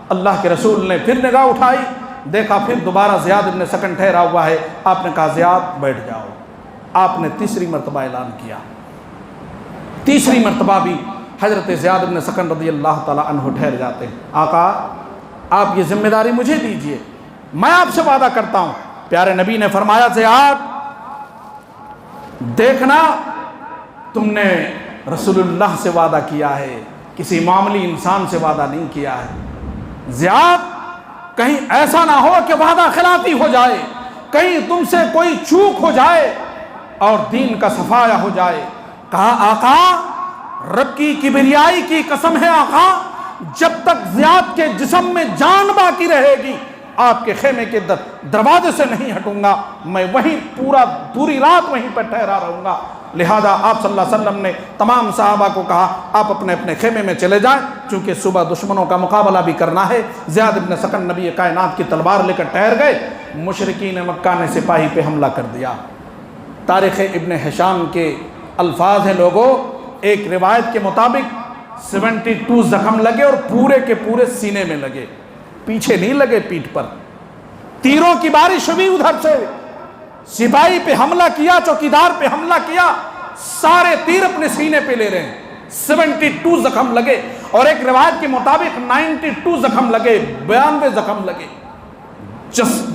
اللہ کے رسول نے پھر نگاہ اٹھائی، دیکھا پھر دوبارہ زیاد ابن سکن ٹھہرا ہوا ہے، آپ نے کہا زیاد بیٹھ جاؤ۔ آپ نے تیسری مرتبہ اعلان کیا، تیسری مرتبہ بھی حضرت زیاد ابن سکن رضی اللہ تعالیٰ عنہ ٹھہر جاتے ہیں۔ آقا آپ یہ ذمہ داری مجھے دیجئے، میں آپ سے وعدہ کرتا ہوں۔ پیارے نبی نے فرمایا زیاد دیکھنا تم نے رسول اللہ سے وعدہ کیا ہے، کسی معمولی انسان سے وعدہ نہیں کیا ہے۔ زیاد کہیں ایسا نہ ہو کہ وعدہ خلافی ہو جائے، کہیں تم سے کوئی چوک ہو جائے اور دین کا صفایا ہو جائے۔ کہا آقا رب کی کبریائی کی قسم ہے آقا جب تک زیاد کے جسم میں جان باقی رہے گی آپ کے خیمے کے دروازے سے نہیں ہٹوں گا، میں وہیں پوری رات وہیں پر ٹھہرا رہوں گا۔ لہذا آپ صلی اللہ علیہ وسلم نے تمام صحابہ کو کہا آپ اپنے اپنے خیمے میں چلے جائیں، چونکہ صبح دشمنوں کا مقابلہ بھی کرنا ہے۔ زیاد ابن سکن نبی کائنات کی تلوار لے کر ٹھہر گئے، مشرکین مکہ نے سپاہی پہ حملہ کر دیا۔ تاریخ ابن ہشام کے الفاظ ہیں لوگوں، ایک روایت کے مطابق 72 زخم لگے اور پورے کے پورے سینے میں لگے، پیچھے نہیں لگے پیٹھ پر۔ تیروں کی بارش ہوئی ادھر سے، سپاہی پہ حملہ کیا، چوکیدار پہ حملہ کیا، سارے تیر اپنے سینے پہ لے رہے ہیں، 72 زخم لگے، اور ایک روایت کے مطابق 92 زخم لگے، 92 زخم لگے،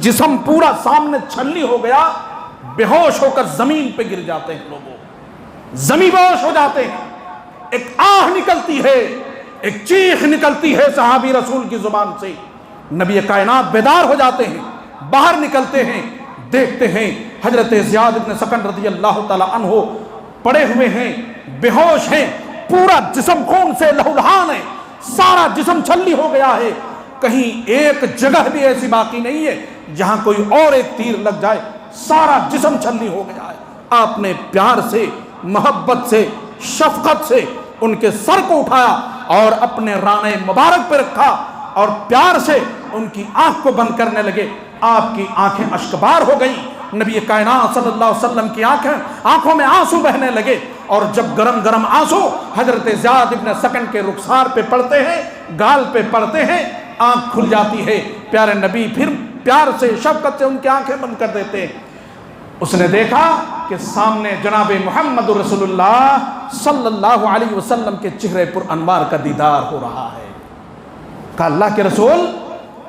جسم پورا سامنے چھلنی ہو گیا، بے ہوش ہو کر زمین پہ گر جاتے ہیں لوگوں، زمین بوش ہو جاتے ہیں۔ ایک آہ نکلتی ہے، ایک چیخ نکلتی ہے صحابی رسول کی زبان سے، نبی کائنات بیدار ہو جاتے ہیں، باہر نکلتے ہیں، دیکھتے ہیں حضرت زیاد ابن سکن رضی اللہ تعالی عنہ پڑے ہوئے ہیں، بے ہوش ہیں، پورا جسم خون سے لہولہان ہے، سارا جسم چھلی ہو گیا ہے، کہیں ایک جگہ بھی ایسی باقی نہیں ہے جہاں کوئی اور ایک تیر لگ جائے، سارا جسم چھلی ہو گیا ہے۔ آپ نے پیار سے، محبت سے، شفقت سے ان کے سر کو اٹھایا اور اپنے رانے مبارک پہ رکھا اور پیار سے ان کی آنکھ کو بند کرنے لگے۔ آپ کی آنکھیں اشکبار ہو گئیں، نبی کائنات صلی اللہ علیہ وسلم کی آنکھوں میں آنسو بہنے لگے، اور جب گرم گرم آنسو حضرت زیاد ابن سکن کے رخسار پہ پڑتے ہیں، گال پہ پڑتے ہیں، آنکھ کھل جاتی ہے۔ پیارے نبی پھر پیار سے، شفقت سے ان کی آنکھیں بند کر دیتے ہیں۔ اس نے دیکھا کہ سامنے جناب محمد رسول اللہ صلی اللہ علیہ وسلم کے چہرے پر انوار کا دیدار ہو رہا ہے۔ کہا اللہ کے رسول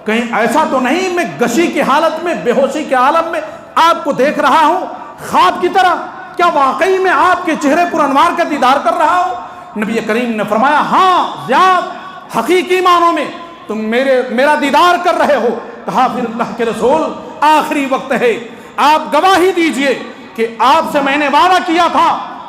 کہیں ایسا تو نہیں میں غشی کی حالت میں، بے ہوشی کے عالم میں آپ کو دیکھ رہا ہوں خواب کی طرح، کیا واقعی میں آپ کے چہرے پر انوار کا دیدار کر رہا ہوں؟ نبی کریم نے فرمایا ہاں زیاد حقیقی معنوں میں تم میرا دیدار کر رہے ہو۔ کہا پھر اللہ کے رسول آخری وقت ہے، آپ گواہی دیجئے کہ آپ سے میں نے وعدہ کیا تھا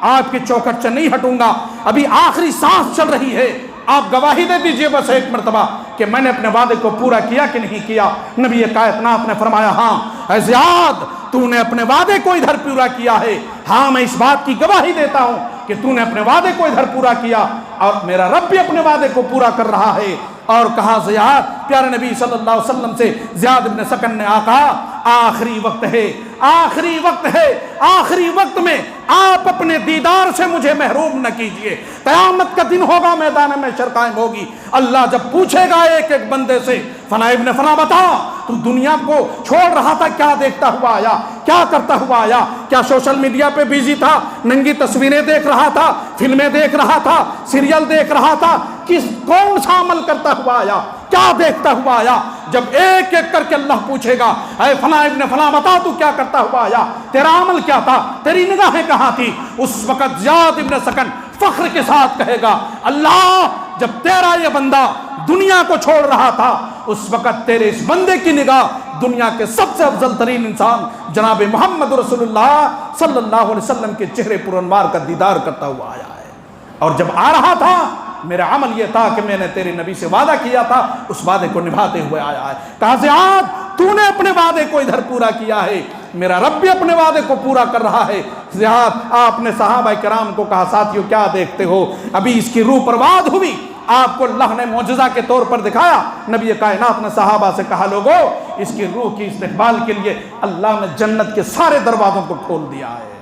آپ کے چوکھٹ سے نہیں ہٹوں گا، ابھی آخری سانس چل رہی ہے، آپ گواہی دے دیجئے بس ایک مرتبہ کہ میں نے اپنے وعدے کو پورا کیا کہ نہیں کیا۔ نبی کائنات نے فرمایا ہاں اے زیاد تو نے اپنے وعدے کو ادھر پورا کیا ہے، ہاں میں اس بات کی گواہی دیتا ہوں کہ تو نے اپنے وعدے کو ادھر پورا کیا اور میرا رب بھی اپنے وعدے کو پورا کر رہا ہے۔ اور کہا زیاد، پیارے نبی صلی اللہ علیہ وسلم سے زیاد بن سکن نے کہا آخری وقت ہے، آخری وقت ہے، آخری وقت میں آپ اپنے دیدار سے مجھے محروم نہ کیجئے۔ قیامت کا دن ہوگا، میدان میں محشر قائم ہوگی، اللہ جب پوچھے گا ایک ایک بندے سے فلاں ابن فلاں بتا تو دنیا کو چھوڑ رہا تھا، کیا دیکھتا ہوا آیا، کیا کرتا ہوا آیا، کیا سوشل میڈیا پہ بیزی تھا، ننگی تصویریں دیکھ رہا تھا، فلمیں دیکھ رہا تھا، سیریل دیکھ رہا تھا، کون سا عمل کرتا ہوا آیا، کیا دیکھتا ہوا آیا؟ جب ایک ایک کر کے اللہ پوچھے گا اے فلاں ابن فلاں بتا تو کیا کرتا ہوا آیا، تیرا عمل کیا تھا، تیری نگاہیں کہاں تھی؟ اس وقت زیاد ابن سکن فخر کے ساتھ کہے گا اللہ جب تیرا یہ بندہ دنیا کو چھوڑ رہا تھا اس وقت تیرے اس بندے کی نگاہ دنیا کے سب سے افضل ترین انسان جناب محمد رسول اللہ صلی اللہ علیہ وسلم کے چہرے پر انوار کا دیدار کرتا ہوا آیا ہے۔ اور جب آ رہا تھا میرا عمل یہ تھا کہ میں نے تیرے نبی سے وعدہ کیا تھا، اس وعدے کو نبھاتے ہوئے آیا ہے۔ کہا زیاد تو نے اپنے وعدے کو ادھر پورا کیا ہے، میرا رب بھی اپنے وعدے کو پورا کر رہا ہے۔ زیاد آپ نے صحابہ کرام کو کہا ساتھیو کیا دیکھتے ہو، ابھی اس کی روح پرواد ہوئی، آپ کو اللہ نے معجزہ کے طور پر دکھایا۔ نبی کائنات نے صحابہ سے کہا لوگو اس کی روح کی استقبال کے لیے اللہ نے جنت کے سارے دروازوں کو کھول دیا ہے،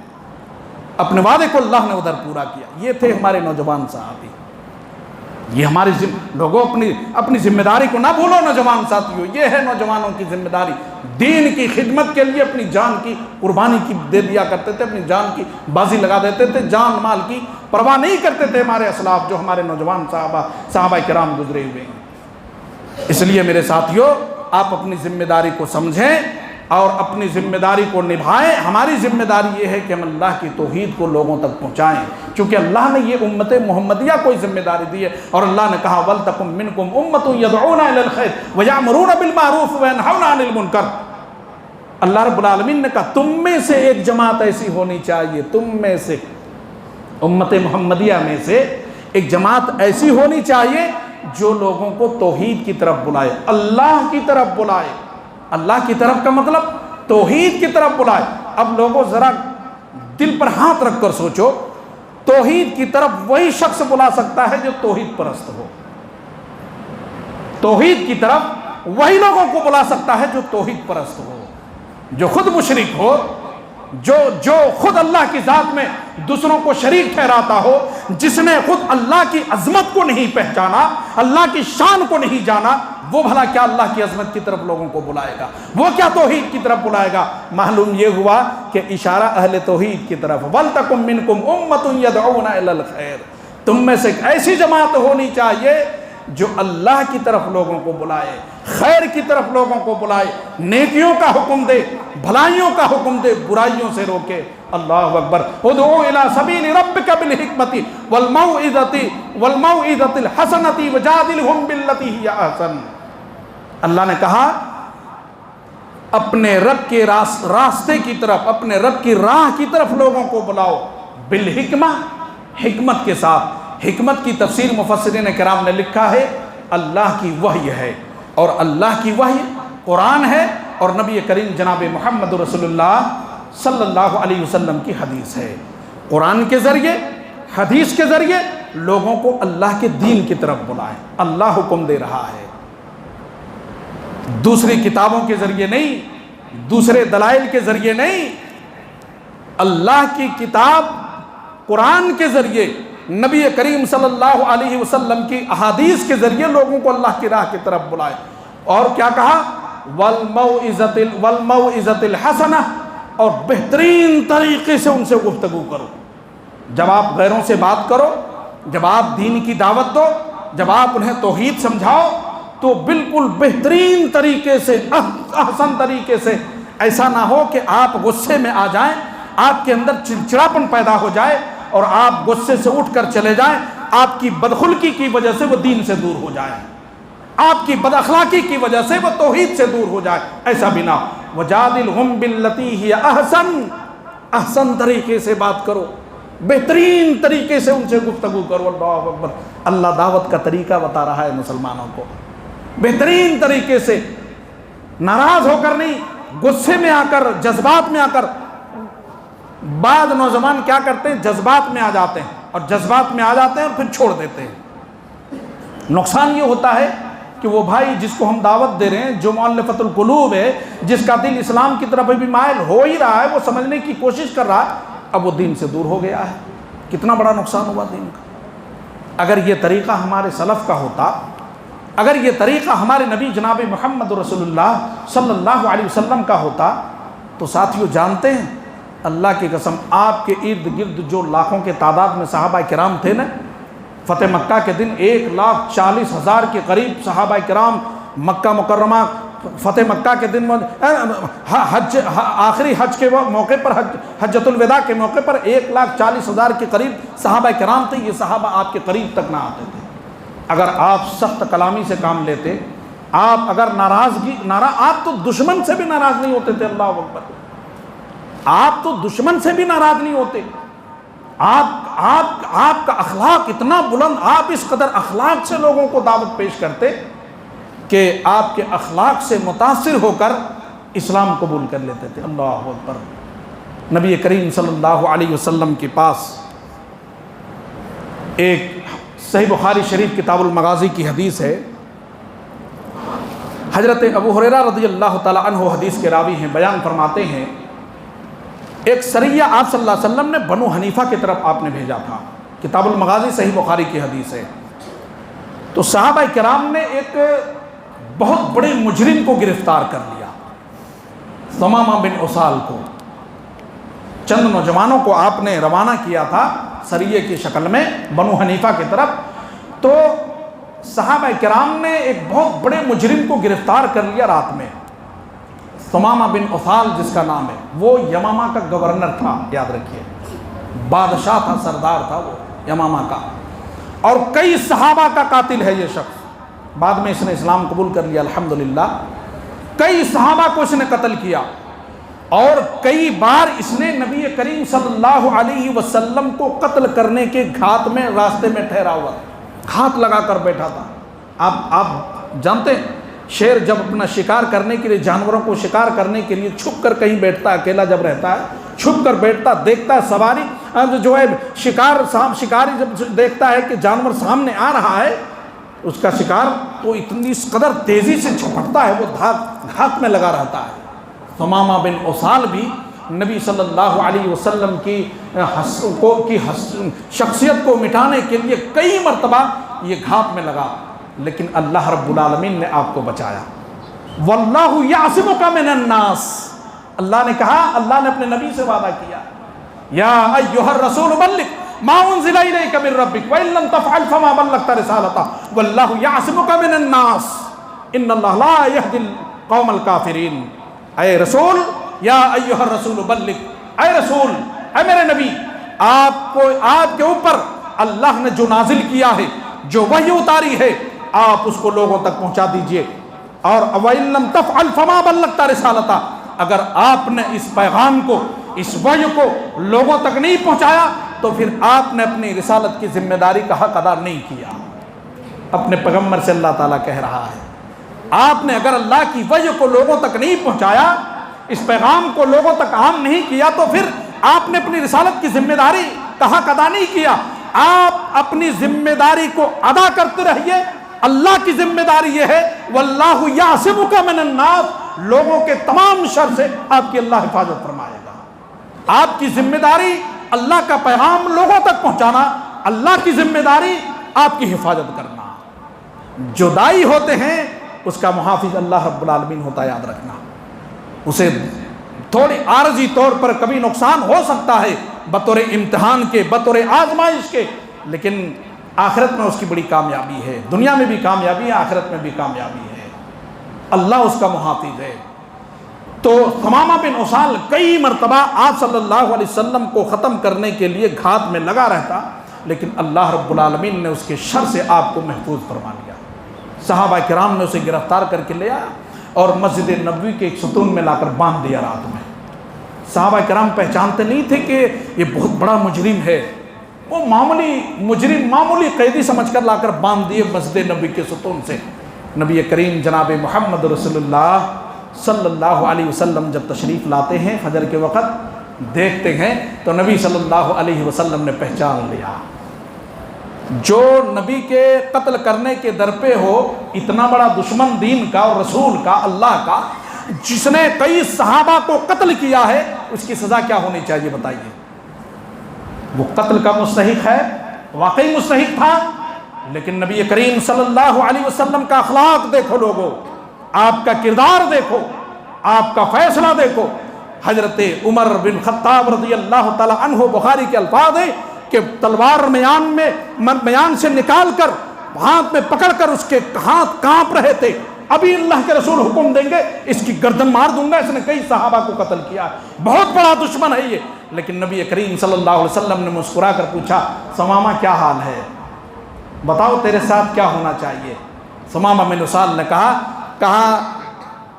اپنے وعدے کو اللہ نے ادھر پورا کیا۔ یہ تھے ہمارے نوجوان صحابی۔ یہ ہماری لوگوں اپنی ذمہ داری کو نہ بھولو نوجوان ساتھیوں، یہ ہے نوجوانوں کی ذمہ داری، دین کی خدمت کے لیے اپنی جان کی قربانی کی دے دیا کرتے تھے، اپنی جان کی بازی لگا دیتے تھے، جان مال کی پرواہ نہیں کرتے تھے ہمارے اسلاف جو ہمارے نوجوان صحابہ کرام گزرے ہوئے ہیں۔ اس لیے میرے ساتھیوں آپ اپنی ذمہ داری کو سمجھیں اور اپنی ذمہ داری کو نبھائیں۔ ہماری ذمہ داری یہ ہے کہ ہم اللہ کی توحید کو لوگوں تک پہنچائیں، چونکہ اللہ نے یہ امت محمدیہ کو ذمہ داری دی ہے، اور اللہ نے کہا وَلْتَكُمْ مِنْكُمْ أُمَّةٌ يَدْعُونَ إِلَى الْخَيْرِ وَيَأْمُرُونَ بِالْمَعْرُوفِ وَيَنْهَوْنَ عَنِ الْمُنْكَرِ۔ اللہ رب العالمین نے کہا تم میں سے ایک جماعت ایسی ہونی چاہیے، تم میں سے امت محمدیہ میں سے ایک جماعت ایسی ہونی چاہیے جو لوگوں کو توحید کی طرف بلائے، اللہ کی طرف بلائے۔ اللہ کی طرف کا مطلب توحید کی طرف بلائے۔ اب لوگوں ذرا دل پر ہاتھ رکھ کر سوچو، توحید کی طرف وہی شخص بلا سکتا ہے جو توحید پرست ہو، توحید کی طرف وہی لوگوں کو بلا سکتا ہے جو توحید پرست ہو، جو خود مشرک ہو، جو خود اللہ کی ذات میں دوسروں کو شریک ٹھہراتا ہو، جس نے خود اللہ کی عظمت کو نہیں پہچانا، اللہ کی شان کو نہیں جانا، وہ بھلا کیا اللہ کی عظمت کی طرف لوگوں کو بلائے گا، وہ کیا توحید کی طرف بلائے گا؟ معلوم یہ ہوا کہ اشارہ اہل توحید کی طرف، وَلْتَكُمْ مِنْكُمْ أُمَّةٌ يَدْعُونَ إِلَى الْخَيْرِ، تم میں سے ایک ایسی جماعت ہونی چاہیے جو اللہ کی طرف لوگوں کو بلائے، خیر کی طرف لوگوں کو بلائے، نیکیوں کا حکم دے، بھلائیوں کا حکم دے، برائیوں سے روکے۔ اللہ اکبر۔ ادعو الی سبیل ربک بالحکمۃ والموعظۃ الحسنۃ وجادلھم باللتی ہی احسن۔ اللہ نے کہا اپنے رب کے راستے کی طرف، اپنے رب کی راہ کی طرف لوگوں کو بلاؤ، بالحکمہ، حکمت کے ساتھ۔ حکمت کی تفسیر مفسرین کرام نے لکھا ہے اللہ کی وحی ہے، اور اللہ کی وحی قرآن ہے، اور نبی کریم جناب محمد رسول اللہ صلی اللہ علیہ وسلم کی حدیث ہے۔ قرآن کے ذریعے، حدیث کے ذریعے لوگوں کو اللہ کے دین کی طرف بلائیں، اللہ حکم دے رہا ہے، دوسری کتابوں کے ذریعے نہیں، دوسرے دلائل کے ذریعے نہیں، اللہ کی کتاب قرآن کے ذریعے، نبی کریم صلی اللہ علیہ وسلم کی احادیث کے ذریعے لوگوں کو اللہ کی راہ کی طرف بلائے۔ اور کیا کہا؟ والموعظۃ الحسنہ، اور بہترین طریقے سے ان سے گفتگو کرو۔ جب آپ غیروں سے بات کرو، جب آپ دین کی دعوت دو، جب آپ انہیں توحید سمجھاؤ، تو بالکل بہترین طریقے سے، احسن طریقے سے، ایسا نہ ہو کہ آپ غصے میں آ جائیں، آپ کے اندر چڑچڑاپن پیدا ہو جائے اور آپ غصے سے اٹھ کر چلے جائیں، آپ کی بدخلقی کی وجہ سے وہ دین سے دور ہو جائیں، آپ کی بد اخلاقی کی وجہ سے وہ توحید سے دور ہو جائے، ایسا بھی نہ ہو۔ وجادلہم باللتی ہی احسن، احسن طریقے سے بات کرو، بہترین طریقے سے ان سے گفتگو کرو۔ اللہ اکبر، اللہ دعوت کا طریقہ بتا رہا ہے مسلمانوں کو، بہترین طریقے سے، ناراض ہو کر نہیں، غصے میں آ کر، جذبات میں آ کر۔ بعض نوجوان کیا کرتے ہیں، جذبات میں آ جاتے ہیں، اور جذبات میں آ جاتے ہیں اور پھر چھوڑ دیتے ہیں۔ نقصان یہ ہوتا ہے کہ وہ بھائی جس کو ہم دعوت دے رہے ہیں، جو مؤلفۃ القلوب ہے، جس کا دل اسلام کی طرف ابھی مائل ہو ہی رہا ہے، وہ سمجھنے کی کوشش کر رہا ہے، اب وہ دین سے دور ہو گیا ہے۔ کتنا بڑا نقصان ہوا دین کا۔ اگر یہ طریقہ ہمارے سلف کا ہوتا، اگر یہ طریقہ ہمارے نبی جناب محمد رسول اللہ صلی اللہ علیہ وسلم کا ہوتا، تو ساتھیوں جانتے ہیں، اللہ کی قسم، آپ کے ارد گرد جو لاکھوں کے تعداد میں صحابہ کرام تھے نا، فتح مکہ کے دن 1,40,000 کے قریب صحابہ کرام مکہ مکرمہ فتح مکہ کے دن حج، آخری حج کے موقع پر، حجۃ الوداع کے موقع پر 1,40,000 کے قریب صحابہ کرام تھے۔ یہ صحابہ آپ کے قریب تک نہ آتے تھے۔ اگر آپ سخت کلامی سے کام لیتے، آپ اگر آپ تو دشمن سے بھی ناراض نہیں ہوتے تھے۔ اللہ اکبر، آپ تو دشمن سے بھی ناراض نہیں ہوتے۔ آپ کا اخلاق اتنا بلند، آپ اس قدر اخلاق سے لوگوں کو دعوت پیش کرتے کہ آپ کے اخلاق سے متاثر ہو کر اسلام قبول کر لیتے تھے۔ اللہ اکبر۔ نبی کریم صلی اللہ علیہ وسلم کے پاس ایک صحیح بخاری شریف کتاب المغازی کی حدیث ہے، حضرت ابو ہریرہ رضی اللہ تعالیٰ عنہ حدیث کے راوی ہیں، بیان فرماتے ہیں ایک سریہ آپ صلی اللہ علیہ وسلم نے بنو حنیفہ کی طرف آپ نے بھیجا تھا۔ کتاب المغازی صحیح بخاری کی حدیث ہے۔ تو صحابہ کرام نے ایک بہت بڑے مجرم کو گرفتار کر لیا، ثمامہ بن اسال کو۔ چند نوجوانوں کو آپ نے روانہ کیا تھا سریے کی شکل میں بنو حنیفہ کی طرف۔ تو صحابہ کرام نے ایک بہت بڑے مجرم کو گرفتار کر لیا رات میں، ثمامہ بن اسال جس کا نام ہے، وہ یمامہ کا گورنر تھا، یاد رکھیے، بادشاہ تھا، سردار تھا وہ یمامہ کا، اور کئی صحابہ کا قاتل ہے یہ شخص۔ بعد میں اس نے اسلام قبول کر لیا الحمدللہ۔ کئی صحابہ کو اس نے قتل کیا، اور کئی بار اس نے نبی کریم صلی اللہ علیہ وسلم کو قتل کرنے کے گھات میں، راستے میں ٹھہرا ہوا، گھات لگا کر بیٹھا تھا۔ آپ جانتے ہیں شیر جب اپنا شکار کرنے کے لیے، جانوروں کو شکار کرنے کے لیے چھپ کر کہیں بیٹھتا ہے، اکیلا جب رہتا ہے چھپ کر بیٹھتا، دیکھتا ہے سواری جو ہے شکاری جب دیکھتا ہے کہ جانور سامنے آ رہا ہے اس کا شکار، تو اتنی اس قدر تیزی سے چھپٹتا ہے، وہ گھات میں لگا رہتا ہے۔ ثمامہ بن اسال بھی نبی صلی اللہ علیہ وسلم کی شخصیت کو مٹانے کے لیے کئی مرتبہ یہ گھات میں لگا، لیکن اللہ رب العالمین نے آپ کو بچایا۔ واللہ یعصمک من الناس، اللہ نے کہا، اللہ نے اپنے نبی سے وعدہ کیا، یا ایھا الرسول بلغ ما انزل الیک من ربک وان لم تفعل فما بلغت رسالتہ واللہ یعصمک من الناس ان اللہ لا یہدی القوم الکافرین۔ اے رسول، یا ایھا الرسول بلغ، اے رسول، اے میرے نبی، آپ کے اوپر اللہ نے جو نازل کیا ہے، جو وحی اتاری ہے، آپ اس کو لوگوں تک پہنچا دیجئے۔ اور وَإِن لَمْ تَفْعَلْ فَمَا بَلَّغْتَ رِسَالَتَهُ، اگر آپ نے اس پیغام کو، اس وحی کو لوگوں تک نہیں پہنچایا تو پھر آپ نے اپنی رسالت کی ذمہ داری کا حق ادا نہیں کیا۔ اپنے پیغمبر سے اللہ تعالیٰ کہہ رہا ہے، آپ نے اگر اللہ کی وحی کو لوگوں تک نہیں پہنچایا، اس پیغام کو لوگوں تک عام نہیں کیا، تو پھر آپ نے اپنی رسالت کی ذمہ داری کا حق ادا نہیں کیا۔ آپ اپنی ذمہ داری کو ادا کرتے رہیے۔ اللہ کی ذمہ داری یہ ہے، واللہ یعصمک من الناس، لوگوں کے تمام شر سے آپ کی اللہ حفاظت فرمائے گا۔ آپ کی ذمہ داری اللہ کا پیغام لوگوں تک پہنچانا، اللہ کی ذمہ داری آپ کی حفاظت کرنا۔ جو دائی ہوتے ہیں اس کا محافظ اللہ رب العالمین ہوتا ہے، یاد رکھنا۔ اسے تھوڑی عارضی طور پر کبھی نقصان ہو سکتا ہے بطور امتحان کے، بطور آزمائش کے، لیکن آخرت میں اس کی بڑی کامیابی ہے، دنیا میں بھی کامیابی ہے، آخرت میں بھی کامیابی ہے، اللہ اس کا محافظ ہے۔ تو ثمامہ بن اسال کئی مرتبہ آپ صلی اللہ علیہ وسلم کو ختم کرنے کے لیے گھات میں لگا رہتا، لیکن اللہ رب العالمین نے اس کے شر سے آپ کو محفوظ فرما لیا۔ صحابہ کرام نے اسے گرفتار کر کے لے آیا، اور مسجد نبوی کے ایک ستون میں لا کر باندھ دیا رات میں۔ صحابہ کرام پہچانتے نہیں تھے کہ یہ بہت بڑا مجرم ہے، وہ معمولی مجرم، معمولی قیدی سمجھ کر لا کر باندھ دیے مسجد نبوی کے ستون سے۔ نبی کریم جناب محمد رسول اللہ صلی اللہ علیہ وسلم جب تشریف لاتے ہیں فجر کے وقت، دیکھتے ہیں تو نبی صلی اللہ علیہ وسلم نے پہچان لیا، جو نبی کے قتل کرنے کے در پہ ہو، اتنا بڑا دشمن دین کا اور رسول کا، اللہ کا، جس نے کئی صحابہ کو قتل کیا ہے، اس کی سزا کیا ہونی چاہیے بتائیے؟ وہ قتل کا مستحق ہے، واقعی مستحق تھا، لیکن نبی کریم صلی اللہ علیہ وسلم کا اخلاق دیکھو لوگو، آپ کا کردار دیکھو، آپ کا فیصلہ دیکھو۔ حضرت عمر بن خطاب رضی اللہ تعالی عنہ، بخاری کے الفاظ ہیں کہ تلوار میان سے نکال کر ہاتھ میں پکڑ کر اس کے ہاتھ کانپ رہے تھے، ابھی اللہ کے رسول حکم دیں گے اس کی گردن مار دوں گا، اس نے کئی صحابہ کو قتل کیا، بہت بڑا دشمن ہے یہ۔ لیکن نبی کریم صلی اللہ علیہ وسلم نے مسکرا کر پوچھا، ثمامہ کیا حال ہے، بتاؤ تیرے ساتھ کیا ہونا چاہیے؟ ثمامہ بن اسال نے کہا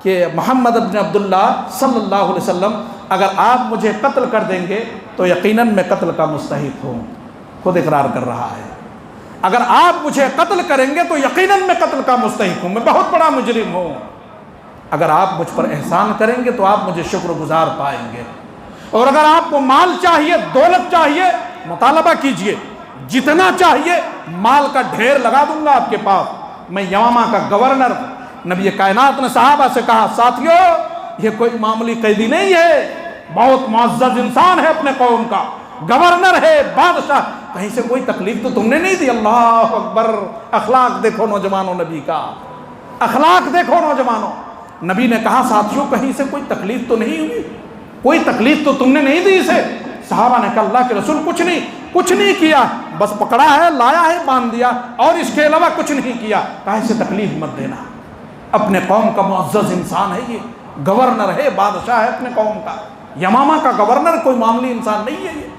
کہ محمد بن عبداللہ صلی اللہ علیہ وسلم، اگر آپ مجھے قتل کر دیں گے تو یقیناً میں قتل کا مستحق ہوں، خود اقرار کر رہا ہے، اگر آپ مجھے قتل کریں گے تو یقیناً میں قتل کا مستحق ہوں، میں بہت بڑا مجرم ہوں، اگر آپ مجھ پر احسان کریں گے تو آپ مجھے شکر گزار پائیں گے، اور اگر آپ کو مال چاہیے، دولت چاہیے، مطالبہ کیجئے، جتنا چاہیے مال کا ڈھیر لگا دوں گا آپ کے پاس، میں یمامہ کا گورنر۔ نبی کائنات نے صحابہ سے کہا، ساتھیو یہ کوئی معمولی قیدی نہیں ہے، بہت معزز انسان ہے اپنے قوم کا، گورنر ہے، بادشاہ، کہیں سے کوئی تکلیف تو تم نے نہیں دی۔ اللہ اکبر، اخلاق دیکھو نوجوانوں، نبی کا اخلاق دیکھو نوجوانوں۔ نبی نے کہا، ساتھیو کہیں سے کوئی تکلیف تو نہیں ہوئی، کوئی تکلیف تو تم نے نہیں دی اسے؟ صحابہ نے کہا، اللہ کے رسول کچھ نہیں کیا، بس پکڑا ہے، لایا ہے، باندھ دیا، اور اس کے علاوہ کچھ نہیں کیا۔ کہیں سے تکلیف مت دینا، اپنے قوم کا معزز انسان ہے، یہ گورنر ہے، بادشاہ ہے اپنے قوم کا، یمامہ کا گورنر کوئی معمولی انسان نہیں ہے یہ۔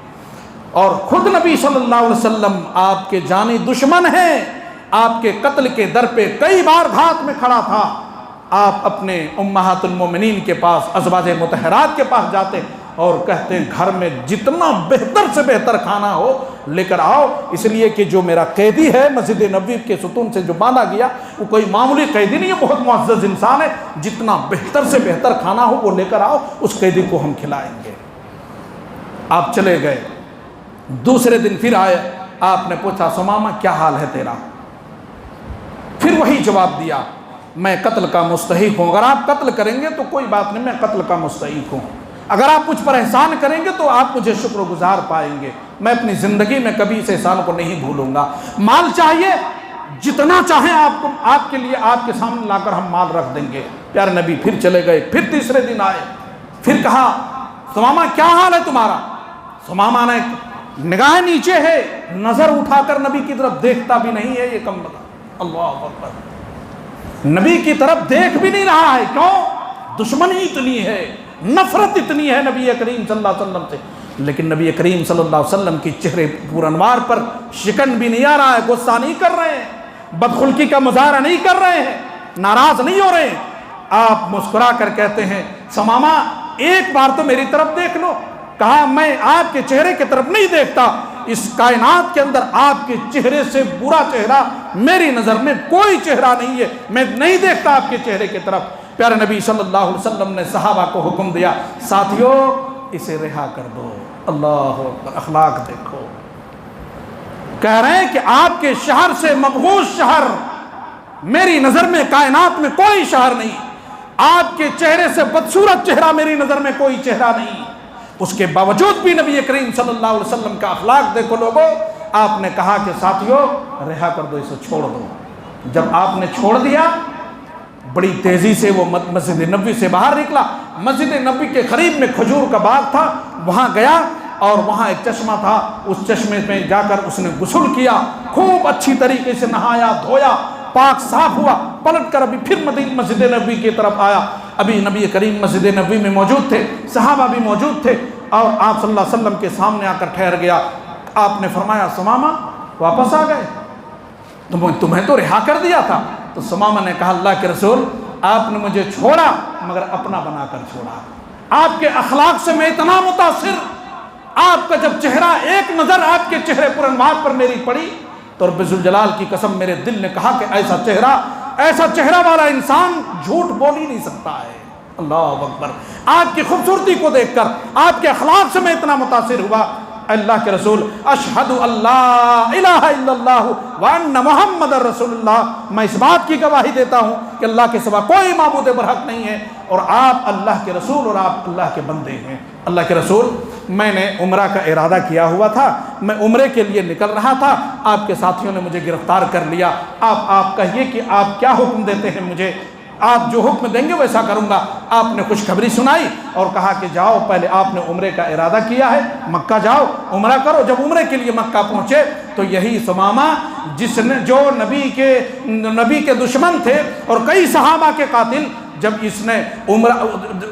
اور خود نبی صلی اللہ علیہ وسلم آپ کے جانی دشمن ہیں، آپ کے قتل کے در پہ کئی بار گھات میں کھڑا تھا، آپ اپنے امہات المومنین کے پاس، ازواج مطہرات کے پاس جاتے اور کہتے ہیں گھر میں جتنا بہتر سے بہتر کھانا ہو لے کر آؤ، اس لیے کہ جو میرا قیدی ہے مسجد نبوی کے ستون سے جو باندھا گیا وہ کوئی معمولی قیدی نہیں ہے، بہت معزز انسان ہے، جتنا بہتر سے بہتر کھانا ہو وہ لے کر آؤ، اس قیدی کو ہم کھلائیں گے۔ آپ چلے گئے، دوسرے دن پھر آئے، آپ نے پوچھا، ثمامہ کیا حال ہے تیرا؟ پھر وہی جواب دیا، میں قتل کا مستحق ہوں، اگر آپ قتل کریں گے تو کوئی بات نہیں، میں قتل کا مستحق ہوں، اگر آپ مجھ پر احسان کریں گے تو آپ مجھے شکر گزار پائیں گے، میں اپنی زندگی میں کبھی اس احسان کو نہیں بھولوں گا۔ مال چاہیے، جتنا چاہیں آپ کے لیے آپ کے سامنے لا کر ہم مال رکھ دیں گے۔ پیارے نبی پھر چلے گئے، پھر تیسرے دن آئے، پھر کہا، ثمامہ کیا حال ہے تمہارا؟ ثمامہ نے نگاہ نیچے ہے، نظر اٹھا کر نبی کی طرف دیکھتا بھی نہیں ہے، یہ کم بتا، اللہ اکبر، نبی کی طرف دیکھ بھی نہیں رہا ہے، کیوں؟ دشمنی اتنی ہے، نفرت اتنی ہے نبی کریم صلی اللہ علیہ وسلم سے، لیکن نبی کریم صلی اللہ علیہ وسلم کی چہرے پور انوار پر شکن بھی نہیں آ رہا ہے، غصہ نہیں کر رہے ہیں، بدخلقی کا مظاہرہ نہیں کر رہے ہیں، ناراض نہیں ہو رہے ہیں۔ آپ مسکرا کر کہتے ہیں، ثمامہ ایک بار تو میری طرف دیکھ لو۔ کہا، میں آپ کے چہرے کی طرف نہیں دیکھتا، اس کائنات کے اندر آپ کے چہرے سے برا چہرہ میری نظر میں کوئی چہرہ نہیں ہے، میں نہیں دیکھتا آپ کے چہرے کی طرف۔ پیارے نبی صلی اللہ علیہ وسلم نے صحابہ کو حکم دیا، ساتھیو اسے رہا کر دو۔ اللہ اکبر، اخلاق دیکھو، کہہ رہے ہیں کہ آپ کے شہر سے مبغوض شہر میری نظر میں کائنات میں کوئی شہر نہیں، آپ کے چہرے سے بدصورت چہرہ میری نظر میں کوئی چہرہ نہیں، اس کے باوجود بھی نبی کریم صلی اللہ علیہ وسلم کا اخلاق دیکھو لوگو۔ آپ نے کہا کہ ساتھیو رہا کر دو، اسے چھوڑ دو۔ جب آپ نے چھوڑ دیا، بڑی تیزی سے وہ مسجد نبوی سے باہر نکلا، مسجد نبوی کے قریب میں کھجور کا باغ تھا، وہاں گیا اور وہاں ایک چشمہ تھا، اس چشمے میں جا کر اس نے غسل کیا، خوب اچھی طریقے سے نہایا دھویا، پاک صاف ہوا، پلٹ کر ابھی پھر مسجد نبوی کی طرف آیا۔ ابھی نبی کریم مسجد نبوی میں موجود تھے، صحابہ بھی موجود تھے، اور آپ صلی اللہ علیہ وسلم کے سامنے آ کر ٹھہر گیا۔ آپ نے فرمایا، ثمامہ واپس آ گئے، تمہیں تو رہا کر دیا تھا۔ تو ثمامہ نے کہا، اللہ کے رسول آپ نے مجھے چھوڑا مگر اپنا بنا کر چھوڑا۔ آپ کے اخلاق سے میں اتنا متاثر، آپ کا جب چہرہ ایک نظر آپ کے چہرے پر انوار پر میری پڑی تو رب ذوالجلال کی قسم میرے دل نے کہا کہ ایسا چہرہ والا انسان جھوٹ بول ہی نہیں سکتا ہے۔ اللہ اکبر۔ آپ کی خوبصورتی کو دیکھ کر، آپ کے اخلاق سے میں اتنا متاثر ہوا۔ اللہ کے رسول اشہد اللہ الہ الا اللہ وان محمد رسول اللہ، میں اس بات کی گواہی دیتا ہوں کہ اللہ کے سوا کوئی معبود برحق نہیں ہے اور آپ اللہ کے رسول اور آپ اللہ کے بندے ہیں۔ اللہ کے رسول، میں نے عمرہ کا ارادہ کیا ہوا تھا، میں عمرے کے لیے نکل رہا تھا، آپ کے ساتھیوں نے مجھے گرفتار کر لیا۔ آپ کہیے کہ آپ کیا حکم دیتے ہیں مجھے؟ آپ جو حکم دیں گے ویسا کروں گا۔ آپ نے خوشخبری سنائی اور کہا کہ جاؤ، پہلے آپ نے عمرے کا ارادہ کیا ہے، مکہ جاؤ عمرہ کرو۔ جب عمرے کے لیے مکہ پہنچے تو یہی ثمامہ جو نبی کے دشمن تھے اور کئی صحابہ کے قاتل، جب اس نے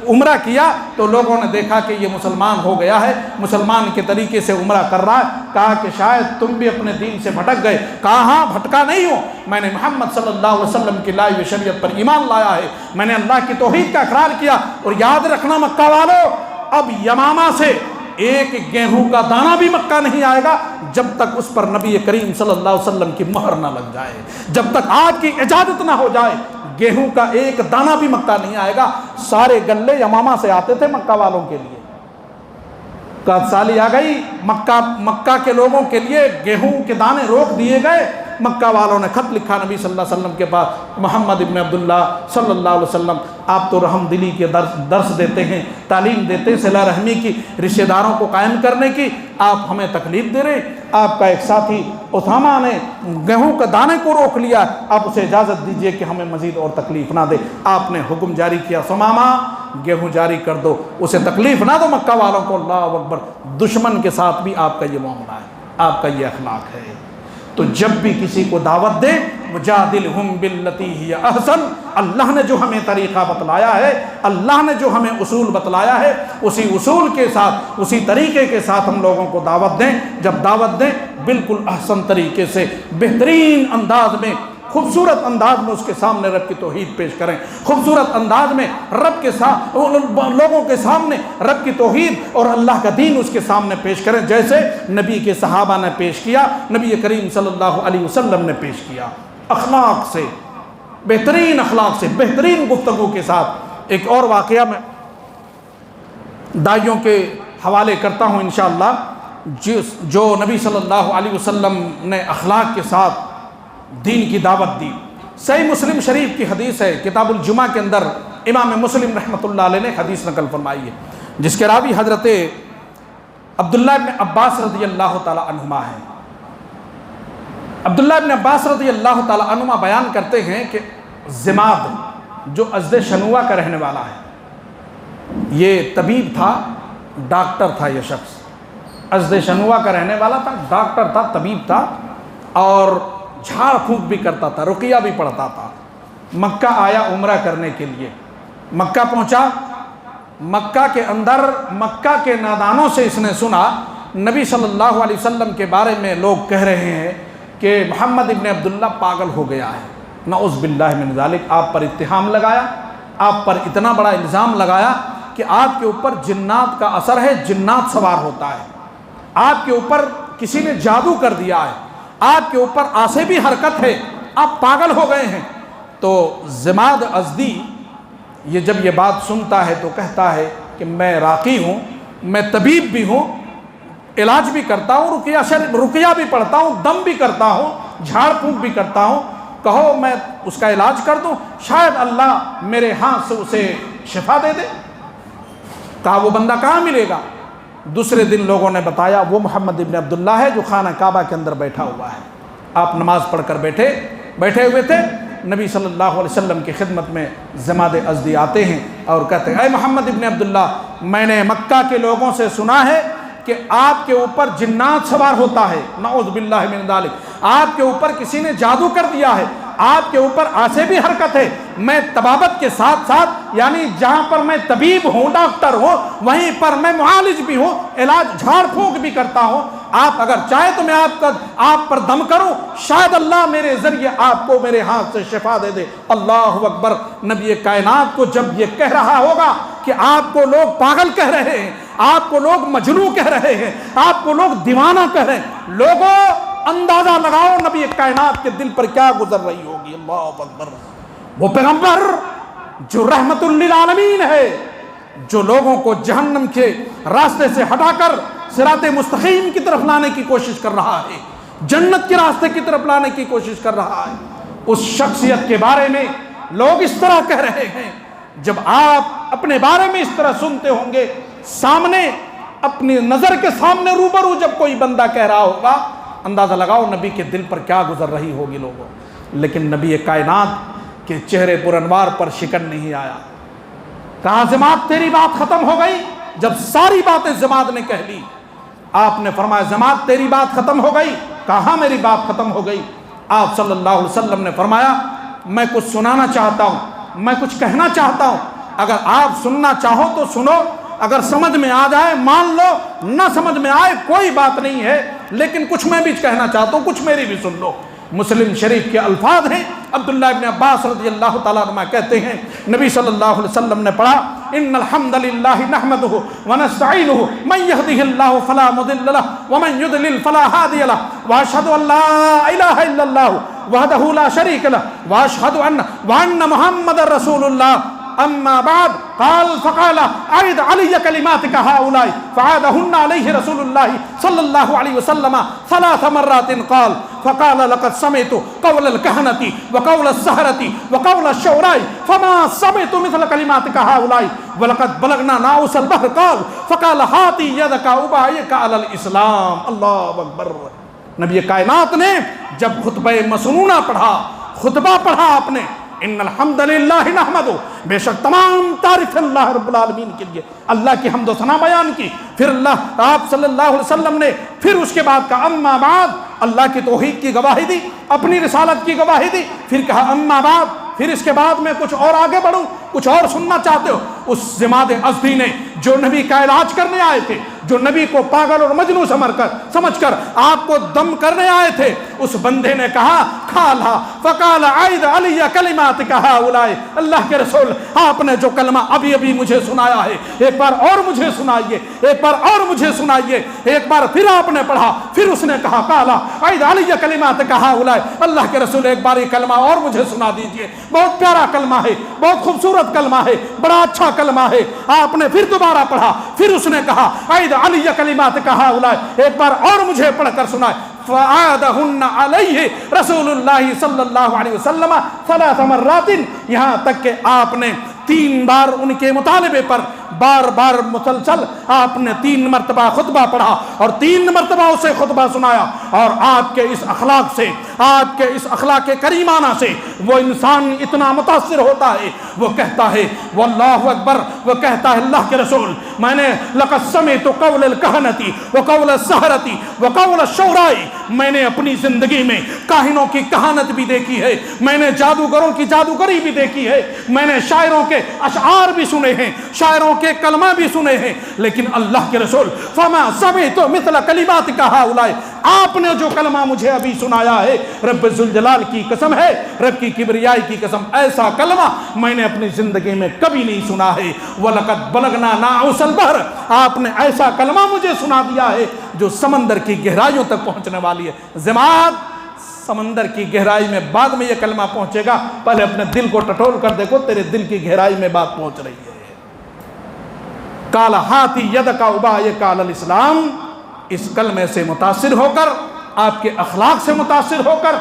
عمرہ کیا تو لوگوں نے دیکھا کہ یہ مسلمان ہو گیا ہے، مسلمان کے طریقے سے عمرہ کر رہا ہے۔ کہا کہ شاید تم بھی اپنے دین سے بھٹک گئے۔ کہا ہاں، بھٹکا نہیں ہوں، میں نے محمد صلی اللہ علیہ وسلم کی لائی ہوئی شریعت پر ایمان لایا ہے، میں نے اللہ کی توحید کا اقرار کیا۔ اور یاد رکھنا مکہ والو، اب یمامہ سے ایک گیہوں کا دانہ بھی مکہ نہیں آئے گا جب تک اس پر نبی کریم صلی اللہ علیہ وسلم کی مہر نہ لگ جائے، جب تک آپ کی اجازت نہ ہو جائے، گیہوں کا ایک دانہ بھی مکہ نہیں آئے گا۔ سارے گلے یمامہ سے آتے تھے مکہ والوں کے لیے۔ سالی آ گئی، مکہ کے لوگوں کے لیے گیہوں کے دانے روک دیے گئے۔ مکہ والوں نے خط لکھا نبی صلی اللہ علیہ وسلم کے پاس، محمد ابن عبداللہ صلی اللہ علیہ وسلم، آپ تو رحم دلی کے درس دیتے ہیں، تعلیم دیتے ہیں صلہ رحمی کی، رشتہ داروں کو قائم کرنے کی، آپ ہمیں تکلیف دے رہے ہیں۔ آپ کا ایک ساتھی اسامہ نے گیہوں کے دانے کو روک لیا، آپ اسے اجازت دیجئے کہ ہمیں مزید اور تکلیف نہ دے۔ آپ نے حکم جاری کیا، سمامہ گیہوں جاری کر دو، اسے تکلیف نہ دو مکہ والوں کو۔ اللہ اکبر۔ دشمن کے ساتھ بھی آپ کا یہ معاملہ ہے، آپ کا یہ اخلاق ہے۔ تو جب بھی کسی کو دعوت دے، وجادلہم باللتی ہی احسن، اللہ نے جو ہمیں طریقہ بتلایا ہے، اللہ نے جو ہمیں اصول بتلایا ہے، اسی اصول کے ساتھ، اسی طریقے کے ساتھ ہم لوگوں کو دعوت دیں۔ جب دعوت دیں بالکل احسن طریقے سے، بہترین انداز میں، خوبصورت انداز میں اس کے سامنے رب کی توحید پیش کریں، خوبصورت انداز میں رب کے ساتھ لوگوں کے سامنے رب کی توحید اور اللہ کا دین اس کے سامنے پیش کریں، جیسے نبی کے صحابہ نے پیش کیا، نبی کریم صلی اللہ علیہ وسلم نے پیش کیا، اخلاق سے، بہترین اخلاق سے، بہترین گفتگو کے ساتھ۔ ایک اور واقعہ میں دائیوں کے حوالے کرتا ہوں انشاءاللہ، جو نبی صلی اللہ علیہ وسلم نے اخلاق کے ساتھ دین کی دعوت دی۔ صحیح مسلم شریف کی حدیث ہے، کتاب الجمعہ کے اندر امام مسلم رحمۃ اللہ علیہ نے حدیث نقل فرمائی ہے، جس کے راوی حضرت عبداللہ ابن عباس رضی اللہ تعالی عنہما ہیں۔ عبداللہ ابن عباس رضی اللہ تعالی عنہما بیان کرتے ہیں کہ زماد، جو ازد شنوہ کا رہنے والا ہے، یہ طبیب تھا، ڈاکٹر تھا، یہ شخص ازد شنوہ کا رہنے والا تھا، ڈاکٹر تھا، طبیب تھا، اور جھاڑ پھونک بھی کرتا تھا، رقیہ بھی پڑھتا تھا۔ مکہ آیا عمرہ کرنے کے لیے، مکہ پہنچا، مکہ کے اندر مکہ کے نادانوں سے اس نے سنا نبی صلی اللہ علیہ وسلم کے بارے میں لوگ کہہ رہے ہیں کہ محمد ابن عبداللہ پاگل ہو گیا ہے، نعوذ باللہ من ذالک۔ آپ پر اتہام لگایا، آپ پر اتنا بڑا الزام لگایا کہ آپ کے اوپر جنات کا اثر ہے، جنات سوار ہوتا ہے، آپ کے اوپر کسی نے جادو کر دیا ہے، آپ کے اوپر عصبی حرکت ہے، آپ پاگل ہو گئے ہیں۔ تو زماد ازدی جب یہ بات سنتا ہے تو کہتا ہے کہ میں راقی ہوں، میں طبیب بھی ہوں، علاج بھی کرتا ہوں، رقیہ بھی پڑھتا ہوں، دم بھی کرتا ہوں، جھاڑ پھونک بھی کرتا ہوں، کہو میں اس کا علاج کر دوں، شاید اللہ میرے ہاتھ سے اسے شفا دے دے۔ کہا وہ بندہ کہاں ملے گا؟ دوسرے دن لوگوں نے بتایا وہ محمد ابن عبداللہ ہے جو خانہ کعبہ کے اندر بیٹھا ہوا ہے۔ آپ نماز پڑھ کر بیٹھے ہوئے تھے، نبی صلی اللہ علیہ وسلم کی خدمت میں زماد ازدی آتے ہیں اور کہتے ہیں اے محمد ابن عبداللہ، میں نے مکہ کے لوگوں سے سنا ہے کہ آپ کے اوپر جنات سوار ہوتا ہے، نعوذ باللہ من ذالک، آپ کے اوپر کسی نے جادو کر دیا ہے، آپ کے اوپر عصبی حرکت ہے۔ میں طبابت کے ساتھ ساتھ، یعنی جہاں پر میں طبیب ہوں، ڈاکٹر ہوں، وہیں پر میں معالج بھی ہوں، علاج جھاڑ پھونک بھی کرتا ہوں، آپ اگر چاہیں تو میں آپ پر دم کروں، شاید اللہ میرے ذریعے آپ کو میرے ہاتھ سے شفا دے دے۔ اللہ اکبر۔ نبی کائنات کو جب یہ کہہ رہا ہوگا کہ آپ کو لوگ پاگل کہہ رہے ہیں، آپ کو لوگ مجنوں کہہ رہے ہیں، آپ کو لوگ دیوانہ کہہ رہے ہیں، لوگوں اندازہ لگاؤ نبی کائنات کے دل پر کیا گزر رہی ہوگی۔ اللہ اکبر۔ وہ پیغمبر جو رحمت للعالمین ہے، جو لوگوں کو جہنم کے راستے سے ہٹا کر صراط مستقیم کی طرف لانے کی کوشش کر رہا ہے، جنت کے راستے کی طرف لانے کی کوشش کر رہا ہے، اس شخصیت کے بارے میں لوگ اس طرح کہہ رہے ہیں۔ جب آپ اپنے بارے میں اس طرح سنتے ہوں گے، سامنے اپنی نظر کے سامنے روبرو جب کوئی بندہ کہہ رہا ہوگا، اندازہ لگاؤ نبی کے دل پر کیا گزر رہی ہوگی لوگوں۔ لیکن نبی کائنات کے چہرے پر انوار پر شکن نہیں آیا۔ کہا زماد تیری بات ختم ہو گئی؟ جب ساری باتیں زماد نے کہہ لی، آپ نے فرمایا زماد تیری بات ختم ہو گئی؟ کہا میری بات ختم ہو گئی۔ آپ صلی اللہ علیہ وسلم نے فرمایا میں کچھ سنانا چاہتا ہوں، میں کچھ کہنا چاہتا ہوں، اگر آپ سننا چاہو تو سنو، اگر سمجھ میں آ جائے مان لو، نہ سمجھ میں آئے کوئی بات نہیں ہے، لیکن کچھ میں بھی کہنا چاہتا ہوں، کچھ میری بھی سن لو۔ مسلم شریف کے الفاظ ہیں، عبداللہ ابن عباس رضی اللہ تعالیٰ عنہ کہتے ہیں نبی صلی اللہ علیہ وسلم نے پڑھا ان الحمد للہ نحمدہ ونستعینہ من یہدہ اللہ فلا مضل لہ ومن یضلل فلا ہادی لہ واشہد ان لا الہ الا اللہ وحدہ لا شریک لہ واشہد ان محمد رسول اللہ اما بعد قال فقال اعد علی کلماتک هؤلاء فعادهن علیہ رسول اللہ صلی اللہ علیہ وسلم 3 مرات قال فقال لقد سمعت قول الكهنة وقول السحرة وقول الشعراء فما سمعت مثل كلماتك هؤلاء ولقد بلغنا ناؤس البحر قال فقال هاتي يدك أبايعك على الإسلام۔ اللہ اکبر۔ نبی کائنات نے جب خطبہ مسنونہ پڑھا، خطبہ پڑھا آپ نے، ان الحمدللہ نحمدہ، بے شک تمام تعریف اللہ رب العالمین کے لیے، اللہ کی حمد و ثنا بیان کی، پھر اللہ آپ صلی اللہ علیہ وسلم نے پھر اس کے بعد کہا اما بعد، اللہ کی توحید کی گواہی دی، اپنی رسالت کی گواہی دی، پھر کہا اما بعد، پھر اس کے بعد میں کچھ اور آگے بڑھوں، کچھ اور سننا چاہتے ہو؟ اس زماد ازدی نے جو نبی کا علاج کرنے آئے تھے، جو نبی کو پاگل اور مجنوں سمجھ کر آپ کو دم کرنے آئے تھے، اس بندے نے کہا کھالا فقال عید علی کلماتک ہؤلاء، اللہ کے رسول آپ نے جو کلمہ ابھی ابھی مجھے سنایا ہے ایک بار اور مجھے سنائیے، ایک بار اور مجھے سنائیے۔ ایک بار پھر آپ نے پڑھا، پھر اس نے کہا کالا عید علی کلماتک ہؤلاء، اللہ کے رسول ایک بار یہ کلمہ اور مجھے سنا دیجئے۔ بہت پیارا کلمہ ہے، بہت خوبصورت کلمہ ہے، بڑا اچھا کلمہ ہے۔ آپ نے پھر دوبارہ پڑھا، پھر اس نے کہا عید علی کلماتک ہؤلاء، ایک بار اور مجھے پڑھ کر سنائے۔ فعادہن علیہ رسول اللہ صلی اللہ علیہ وسلم 3 مرات، یہاں تک کہ آپ نے 3 بار ان کے مطالبے پر بار بار مسلسل آپ نے 3 مرتبہ خطبہ پڑھا اور 3 مرتبہ اسے خطبہ سنایا۔ اور آپ کے اس اخلاق سے، آپ کے اس اخلاق کریمانہ سے وہ انسان اتنا متاثر ہوتا ہے، وہ کہتا ہے واللہ اکبر، وہ کہتا ہے اللہ کے رسول میں نے لقد سمعت قول الکہنۃ وقول السحرۃ وقول الشعراء، میں نے اپنی زندگی میں کاہنوں کی کہانت بھی دیکھی ہے، میں نے جادوگروں کی جادوگری بھی دیکھی ہے، میں نے شاعروں کے اشعار بھی سنے ہیں، شاعروں کے کلمہ بھی سنے ہیں، لیکن اللہ کے رسول فما سمعت مثل کلماتک ہؤلاء، آپ نے جو کلمہ مجھے ابھی سنایا ہے، رب ذوالجلال کی قسم ہے، رب کی کبریائی کی قسم، ایسا کلمہ میں نے اپنی زندگی میں کبھی نہیں سنا ہے۔ وَلَقَدْ بَلَغْنَا نَاعُسَ الْبَحْرِ، آپ نے ایسا کلمہ مجھے سنا دیا ہے جو سمندر کی گہرائیوں تک پہنچنے والی ہے۔ زماد سمندر کی گہرائی میں بعد میں یہ کلمہ پہنچے گا، پہلے اپنے دل کو ٹٹول کر دیکھو، تیرے دل کی گہرائی میں بات پہنچ رہی ہے۔ کالا ہاتھی ید کا ابا یہ کال الاسلام، اس کلمے سے متاثر ہو کر، آپ کے اخلاق سے متاثر ہو کر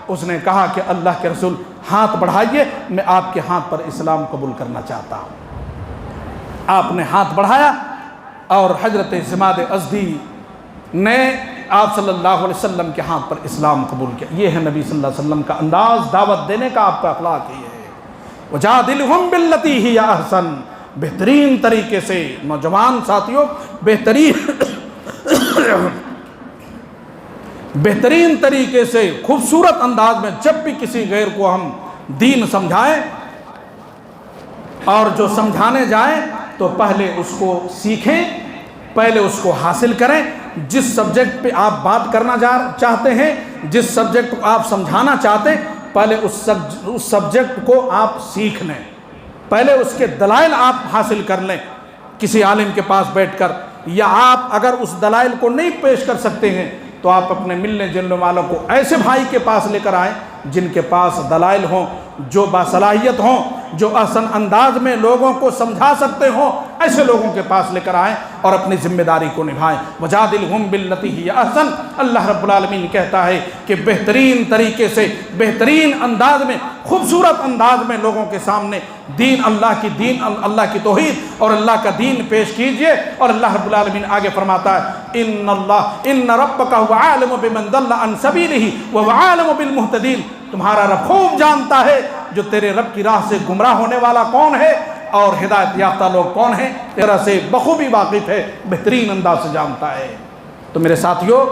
اس نے کہا کہ اللہ کے رسول ہاتھ بڑھائیے، میں آپ کے ہاتھ پر اسلام قبول کرنا چاہتا ہوں۔ آپ نے ہاتھ بڑھایا اور حضرت زماد ازدی نے آپ صلی اللہ علیہ وسلم کے ہاتھ پر اسلام قبول کیا۔ یہ ہے نبی صلی اللہ علیہ وسلم کا انداز، دعوت دینے کا آپ کا اخلاق یہ ہے۔ وجادلہم باللتی ہی احسن، بہترین طریقے سے نوجوان ساتھیوں، بہترین طریقے سے خوبصورت انداز میں جب بھی کسی غیر کو ہم دین سمجھائیں اور جو سمجھانے جائیں تو پہلے اس کو سیکھیں، پہلے اس کو حاصل کریں. جس سبجیکٹ پہ آپ بات کرنا چاہتے ہیں، جس سبجیکٹ کو آپ سمجھانا چاہتے ہیں، پہلے اس سبجیکٹ کو آپ سیکھ لیں، پہلے اس کے دلائل آپ حاصل کر لیں کسی عالم کے پاس بیٹھ کر. یا آپ اگر اس دلائل کو نہیں پیش کر سکتے ہیں تو آپ اپنے ملنے جلنے والوں کو ایسے بھائی کے پاس لے کر آئیں جن کے پاس دلائل ہوں، جو باصلاحیت ہوں، جو احسن انداز میں لوگوں کو سمجھا سکتے ہوں. ایسے لوگوں کے پاس لے کر آئیں اور اپنی ذمہ داری کو نبھائیں. وجادلہم باللتی ہی احسن. اللہ رب العالمین کہتا ہے کہ بہترین طریقے سے، بہترین انداز میں، خوبصورت انداز میں لوگوں کے سامنے دین اللہ کی توحید اور اللہ کا دین پیش کیجئے. اور اللہ رب العالمین آگے فرماتا ہے ان ربک هو عالم بمن ضل عن سبیلہ وهو عالم بالمہتدین. تمہارا رب خوب جانتا ہے جو تیرے رب کی راہ سے گمراہ ہونے والا کون ہے اور ہدایت یافتہ لوگ کون ہیں. تیرا سے بخوبی واقف ہے، بہترین انداز سے جانتا ہے. تو میرے ساتھیو،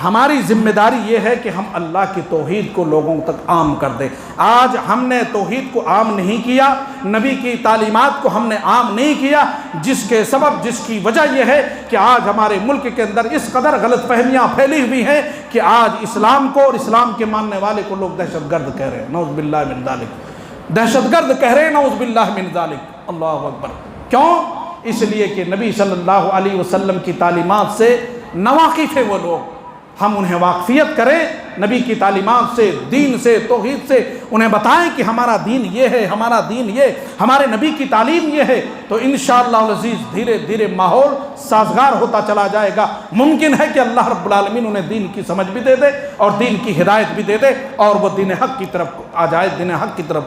ہماری ذمہ داری یہ ہے کہ ہم اللہ کی توحید کو لوگوں تک عام کر دیں. آج ہم نے توحید کو عام نہیں کیا، نبی کی تعلیمات کو ہم نے عام نہیں کیا، جس کے سبب، جس کی وجہ یہ ہے کہ آج ہمارے ملک کے اندر اس قدر غلط فہمیاں پھیلی ہوئی ہیں کہ آج اسلام کو اور اسلام کے ماننے والے کو لوگ دہشت گرد کہہ رہے ہیں. نعوذ باللہ من ذالک. دہشت گرد کہہ رہے ہیں، نعوذ باللہ من ذالک. اللہ اکبر. کیوں؟ اس لیے کہ نبی صلی اللہ علیہ وسلم کی تعلیمات سے ناواقف ہیں وہ لوگ. ہم انہیں واقفیت کریں نبی کی تعلیمات سے، دین سے، توحید سے. انہیں بتائیں کہ ہمارا دین یہ ہے، ہمارا دین یہ، ہمارے نبی کی تعلیم یہ ہے. تو انشاءاللہ العزیز دھیرے دھیرے ماحول سازگار ہوتا چلا جائے گا. ممکن ہے کہ اللہ رب العالمین انہیں دین کی سمجھ بھی دے دے اور دین کی ہدایت بھی دے دے اور وہ دین حق کی طرف آ جائے، دین حق کی طرف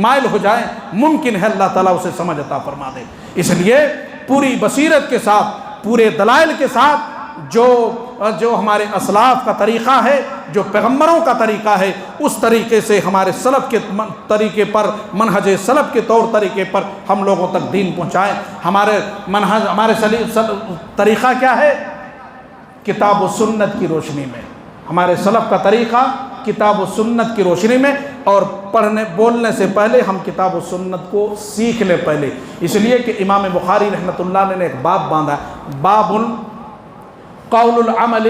مائل ہو جائے. ممکن ہے اللہ تعالیٰ اسے سمجھ عطا فرما دے. اس لیے پوری بصیرت کے ساتھ، پورے دلائل کے ساتھ جو ہمارے اسلاف کا طریقہ ہے، جو پیغمبروں کا طریقہ ہے، اس طریقے سے ہمارے سلف کے طریقے پر، منہج سلف کے طور طریقے پر ہم لوگوں تک دین پہنچائیں. ہمارے منہج، ہمارے طریقہ کیا ہے؟ کتاب و سنت کی روشنی میں. ہمارے سلف کا طریقہ کتاب و سنت کی روشنی میں. اور پڑھنے بولنے سے پہلے ہم کتاب و سنت کو سیکھ لیں پہلے. اس لیے کہ امام بخاری رحمۃ اللہ نے ایک باب باندھا، باب قول العمل،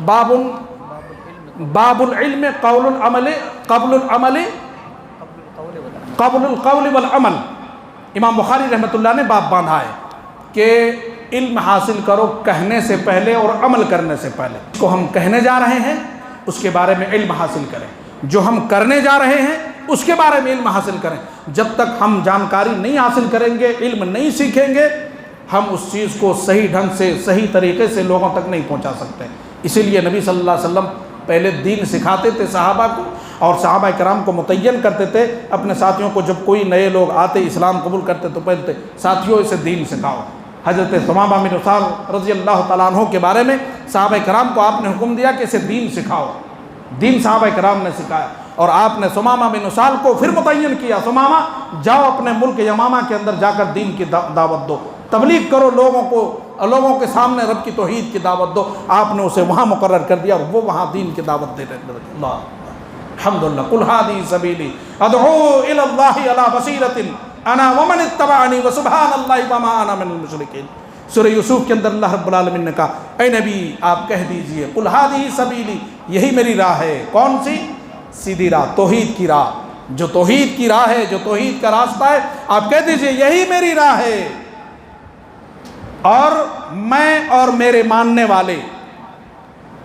باب العلم قول العمل قبل العمل قبل القول والعمل. امام بخاری رحمۃ اللہ نے باب باندھا ہے کہ علم حاصل کرو کہنے سے پہلے اور عمل کرنے سے پہلے. اس کو ہم کہنے جا رہے ہیں اس کے بارے میں علم حاصل کریں، جو ہم کرنے جا رہے ہیں اس کے بارے میں علم حاصل کریں. جب تک ہم جانکاری نہیں حاصل کریں گے، علم نہیں سیکھیں گے، ہم اس چیز کو صحیح ڈھنگ سے، صحیح طریقے سے لوگوں تک نہیں پہنچا سکتے. اسی لیے نبی صلی اللہ علیہ وسلم پہلے دین سکھاتے تھے صحابہ کو، اور صحابہ کرام کو متعین کرتے تھے اپنے ساتھیوں کو. جب کوئی نئے لوگ آتے اسلام قبول کرتے تو پہلے ساتھیوں اسے دین سکھاؤ. حضرت ثمامہ بن اسال رضی اللہ تعالیٰ عنہ کے بارے میں صحابہ کرام کو آپ نے حکم دیا کہ اسے دین سکھاؤ. دین صحابہ کرام نے سکھایا اور آپ نے ثمامہ بن اسال کو پھر متعین کیا، ثمامہ جاؤ اپنے ملک یمامہ کے اندر جا کر دین کی دعوت دو، تبلیغ کرو لوگوں کے سامنے رب کی توحید کی دعوت دو. آپ نے اسے وہاں مقرر کر دیا اور وہ وہاں دین کی دعوت دے رہے. اللہ الحمدللہ. قل ھذی سبیلی ادعو الی اللہ علی بصیرۃ انا ومن اتبعنی وسبحان اللہ وما انا من المشرکین. سورہ یوسف کے اندر اللہ رب العالمین نے کہا اے نبی آپ کہہ دیجئے قل ھذی سبیلی، یہی میری راہ ہے. کون سی؟ سیدھی راہ، توحید کی راہ. جو توحید کی راہ ہے، جو توحید کا راستہ ہے، آپ کہہ دیجئے یہی میری راہ ہے اور میں اور میرے ماننے والے،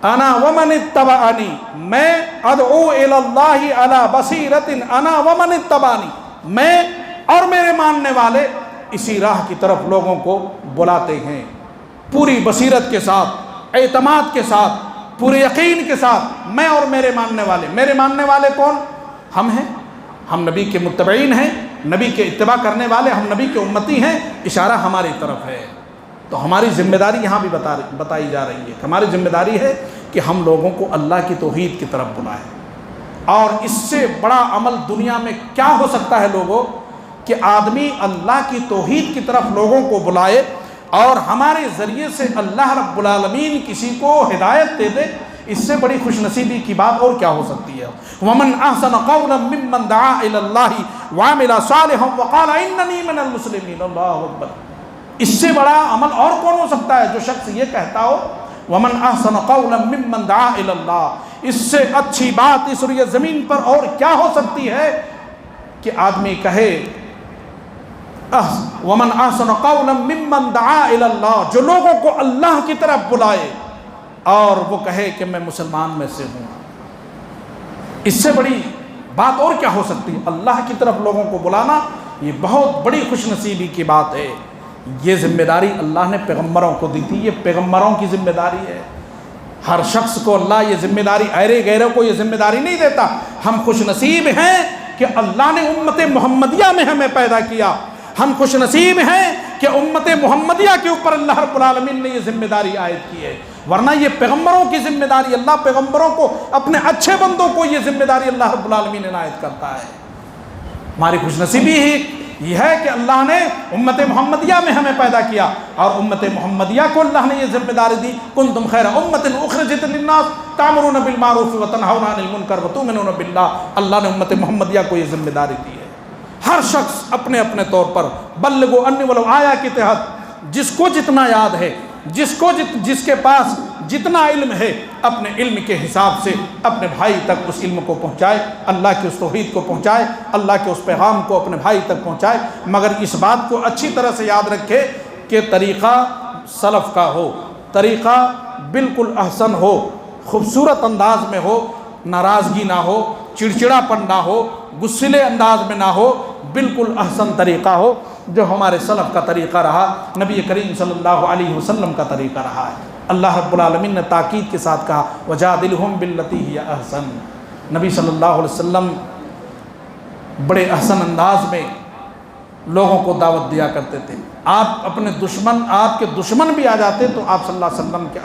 انا ومن اتبعنی، میں ادعو الی اللہ علی بصیرۃ انا ومن اتبعنی، میں اور میرے ماننے والے اسی راہ کی طرف لوگوں کو بلاتے ہیں پوری بصیرت کے ساتھ، اعتماد کے ساتھ، پورے یقین کے ساتھ. میں اور میرے ماننے والے. میرے ماننے والے کون؟ ہم ہیں، ہم نبی کے متبعین ہیں، نبی کے اتباع کرنے والے، ہم نبی کے امتی ہیں. اشارہ ہماری طرف ہے. تو ہماری ذمہ داری یہاں بھی بتائی جا رہی ہے. ہماری ذمہ داری ہے کہ ہم لوگوں کو اللہ کی توحید کی طرف بلائیں. اور اس سے بڑا عمل دنیا میں کیا ہو سکتا ہے لوگوں، کہ آدمی اللہ کی توحید کی طرف لوگوں کو بلائے اور ہمارے ذریعے سے اللہ رب العالمین کسی کو ہدایت دے دے. اس سے بڑی خوش نصیبی کی بات اور کیا ہو سکتی ہے؟ وَمَنْ أَحْسَنَ قَوْلًا مِّمَّنْ دَعَا إِلَى اللَّهِ وَعَمِلَ صَالِحًا وَقَالَ إِنَّنِي مِنَ الْمُسْلِمِينَ. اللہ اکبر. اس سے بڑا عمل اور کون ہو سکتا ہے؟ جو شخص یہ کہتا ہو وَمَنْ أَحْسَنُ قَوْلًا مِّمَّنْ دَعَا إِلَى اللَّهِ، اس سے اچھی بات اس روئے زمین پر اور کیا ہو سکتی ہے کہ آدمی کہے وَمَنْ أَحْسَنُ قَوْلًا مِّمَّنْ دَعَا إِلَى اللَّهِ، جو لوگوں کو اللہ کی طرف بلائے اور وہ کہے کہ میں مسلمان میں سے ہوں۔ اس سے بڑی بات اور کیا ہو سکتی ہے؟ اللہ کی طرف لوگوں کو بلانا یہ بہت بڑی خوش نصیبی کی بات ہے۔ یہ ذمہ داری اللہ نے پیغمبروں کو دی تھی، یہ پیغمبروں کی ذمہ داری ہے۔ ہر شخص کو اللہ یہ ذمہ داری، ایرے غیروں کو یہ ذمہ داری نہیں دیتا۔ ہم خوش نصیب ہیں کہ اللہ نے امت محمدیہ میں ہمیں پیدا کیا، ہم خوش نصیب ہیں کہ امت محمدیہ کے اوپر اللہ رب العالمین نے یہ ذمہ داری عائد کی ہے، ورنہ یہ پیغمبروں کی ذمہ داری، اللہ پیغمبروں کو، اپنے اچھے بندوں کو یہ ذمہ داری اللہ رب العالمین عنایت کرتا ہے۔ ہماری خوش نصیبی ہی یہ ہے کہ اللہ نے امت محمدیہ میں ہمیں پیدا کیا، اور امت محمدیہ کو اللہ نے یہ ذمہ داری دی، کنتم خیر امت اخرجت للناس تأمرون بالمعروف وتنہون عن المنکر وتؤمنون باللہ۔ اللہ نے امت محمدیہ کو یہ ذمہ داری دی ہے۔ ہر شخص اپنے اپنے طور پر بلغوا انی ولو آیا کے تحت جس کو جتنا یاد ہے، جس کے پاس جتنا علم ہے، اپنے علم کے حساب سے اپنے بھائی تک اس علم کو پہنچائے، اللہ کے اس توحید کو پہنچائے، اللہ کے اس پیغام کو اپنے بھائی تک پہنچائے، مگر اس بات کو اچھی طرح سے یاد رکھے کہ طریقہ سلف کا ہو، طریقہ بالکل احسن ہو، خوبصورت انداز میں ہو، ناراضگی نہ ہو، چڑچڑا پن نہ ہو، غصیلے انداز میں نہ ہو، بالکل احسن طریقہ ہو جو ہمارے سلف کا طریقہ رہا، نبی کریم صلی اللہ علیہ وسلم کا طریقہ رہا ہے۔ اللہ رب العالمین نے تاکید کے ساتھ کہا وَجَادِلْهُمْ بِالَّتِي هِيَ أَحْسَنُ۔ نبی صلی اللہ علیہ وسلم بڑے احسن انداز میں لوگوں کو دعوت دیا کرتے تھے۔ آپ اپنے دشمن، آپ کے دشمن بھی آ جاتے تو آپ صلی اللہ علیہ وسلم کے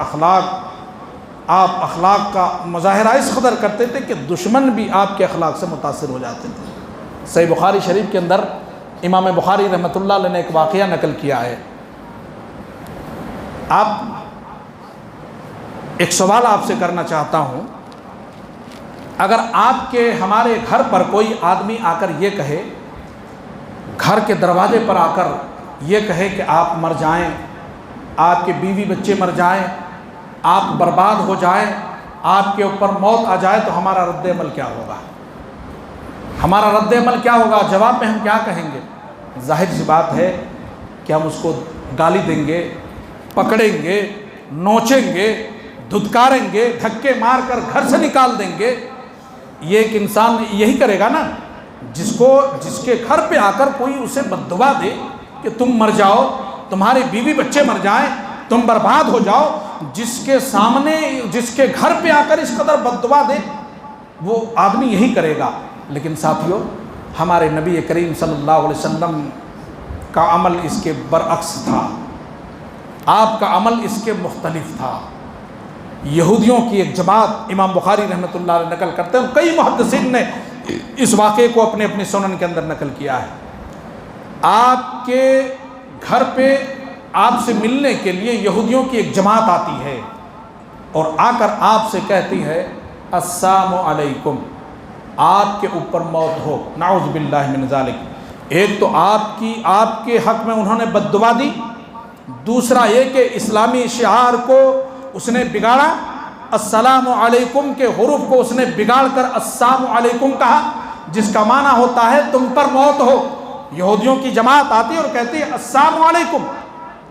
آپ اخلاق کا مظاہرہ اس قدر کرتے تھے کہ دشمن بھی آپ کے اخلاق سے متاثر ہو جاتے تھے۔ صحیح بخاری شریف کے اندر امام بخاری رحمۃ اللہ علیہ نے ایک واقعہ نقل کیا ہے۔ ایک سوال آپ سے کرنا چاہتا ہوں، اگر آپ کے ہمارے گھر پر کوئی آدمی آ کر یہ کہے، گھر کے دروازے پر آ کر یہ کہے کہ آپ مر جائیں، آپ کے بیوی بچے مر جائیں، آپ برباد ہو جائیں، آپ کے اوپر موت آ جائے، تو ہمارا رد عمل کیا ہوگا؟ ہمارا رد عمل کیا ہوگا؟ جواب میں ہم کیا کہیں گے؟ ظاہر سی بات ہے کہ ہم اس کو گالی دیں گے، پکڑیں گے، نوچیں گے، دھتکاریں گے، دھکے مار کر گھر سے نکال دیں گے۔ یہ ایک انسان یہی کرے گا نا، جس کے گھر پہ آ کر کوئی اسے بد دعا دے کہ تم مر جاؤ، تمہارے بیوی بچے مر جائیں، تم برباد ہو جاؤ، جس کے سامنے، جس کے گھر پہ آ کر اس قدر بد دعا دے، وہ آدمی یہی کرے گا۔ لیکن ساتھیو، ہمارے نبی کریم صلی اللہ علیہ وسلم کا عمل اس کے برعکس تھا، آپ کا عمل اس کے مختلف تھا۔ یہودیوں کی ایک جماعت، امام بخاری رحمۃ اللہ علیہ نقل کرتے ہیں، کئی محدثین نے اس واقعے کو اپنے اپنے سنن کے اندر نقل کیا ہے۔ آپ کے گھر پہ آپ سے ملنے کے لیے یہودیوں کی ایک جماعت آتی ہے اور آ کر آپ سے کہتی ہے السلام علیکم، آپ کے اوپر موت ہو، نعوذ باللہ من ذالک۔ ایک تو آپ کے حق میں انہوں نے بد دعا دی، دوسرا یہ کہ اسلامی شعار کو اس نے بگاڑا، السلام علیکم کے حروف کو اس نے بگاڑ کر السلام علیکم کہا، جس کا معنی ہوتا ہے تم پر موت ہو۔ یہودیوں کی جماعت آتی ہے اور کہتی ہے السلام علیکم،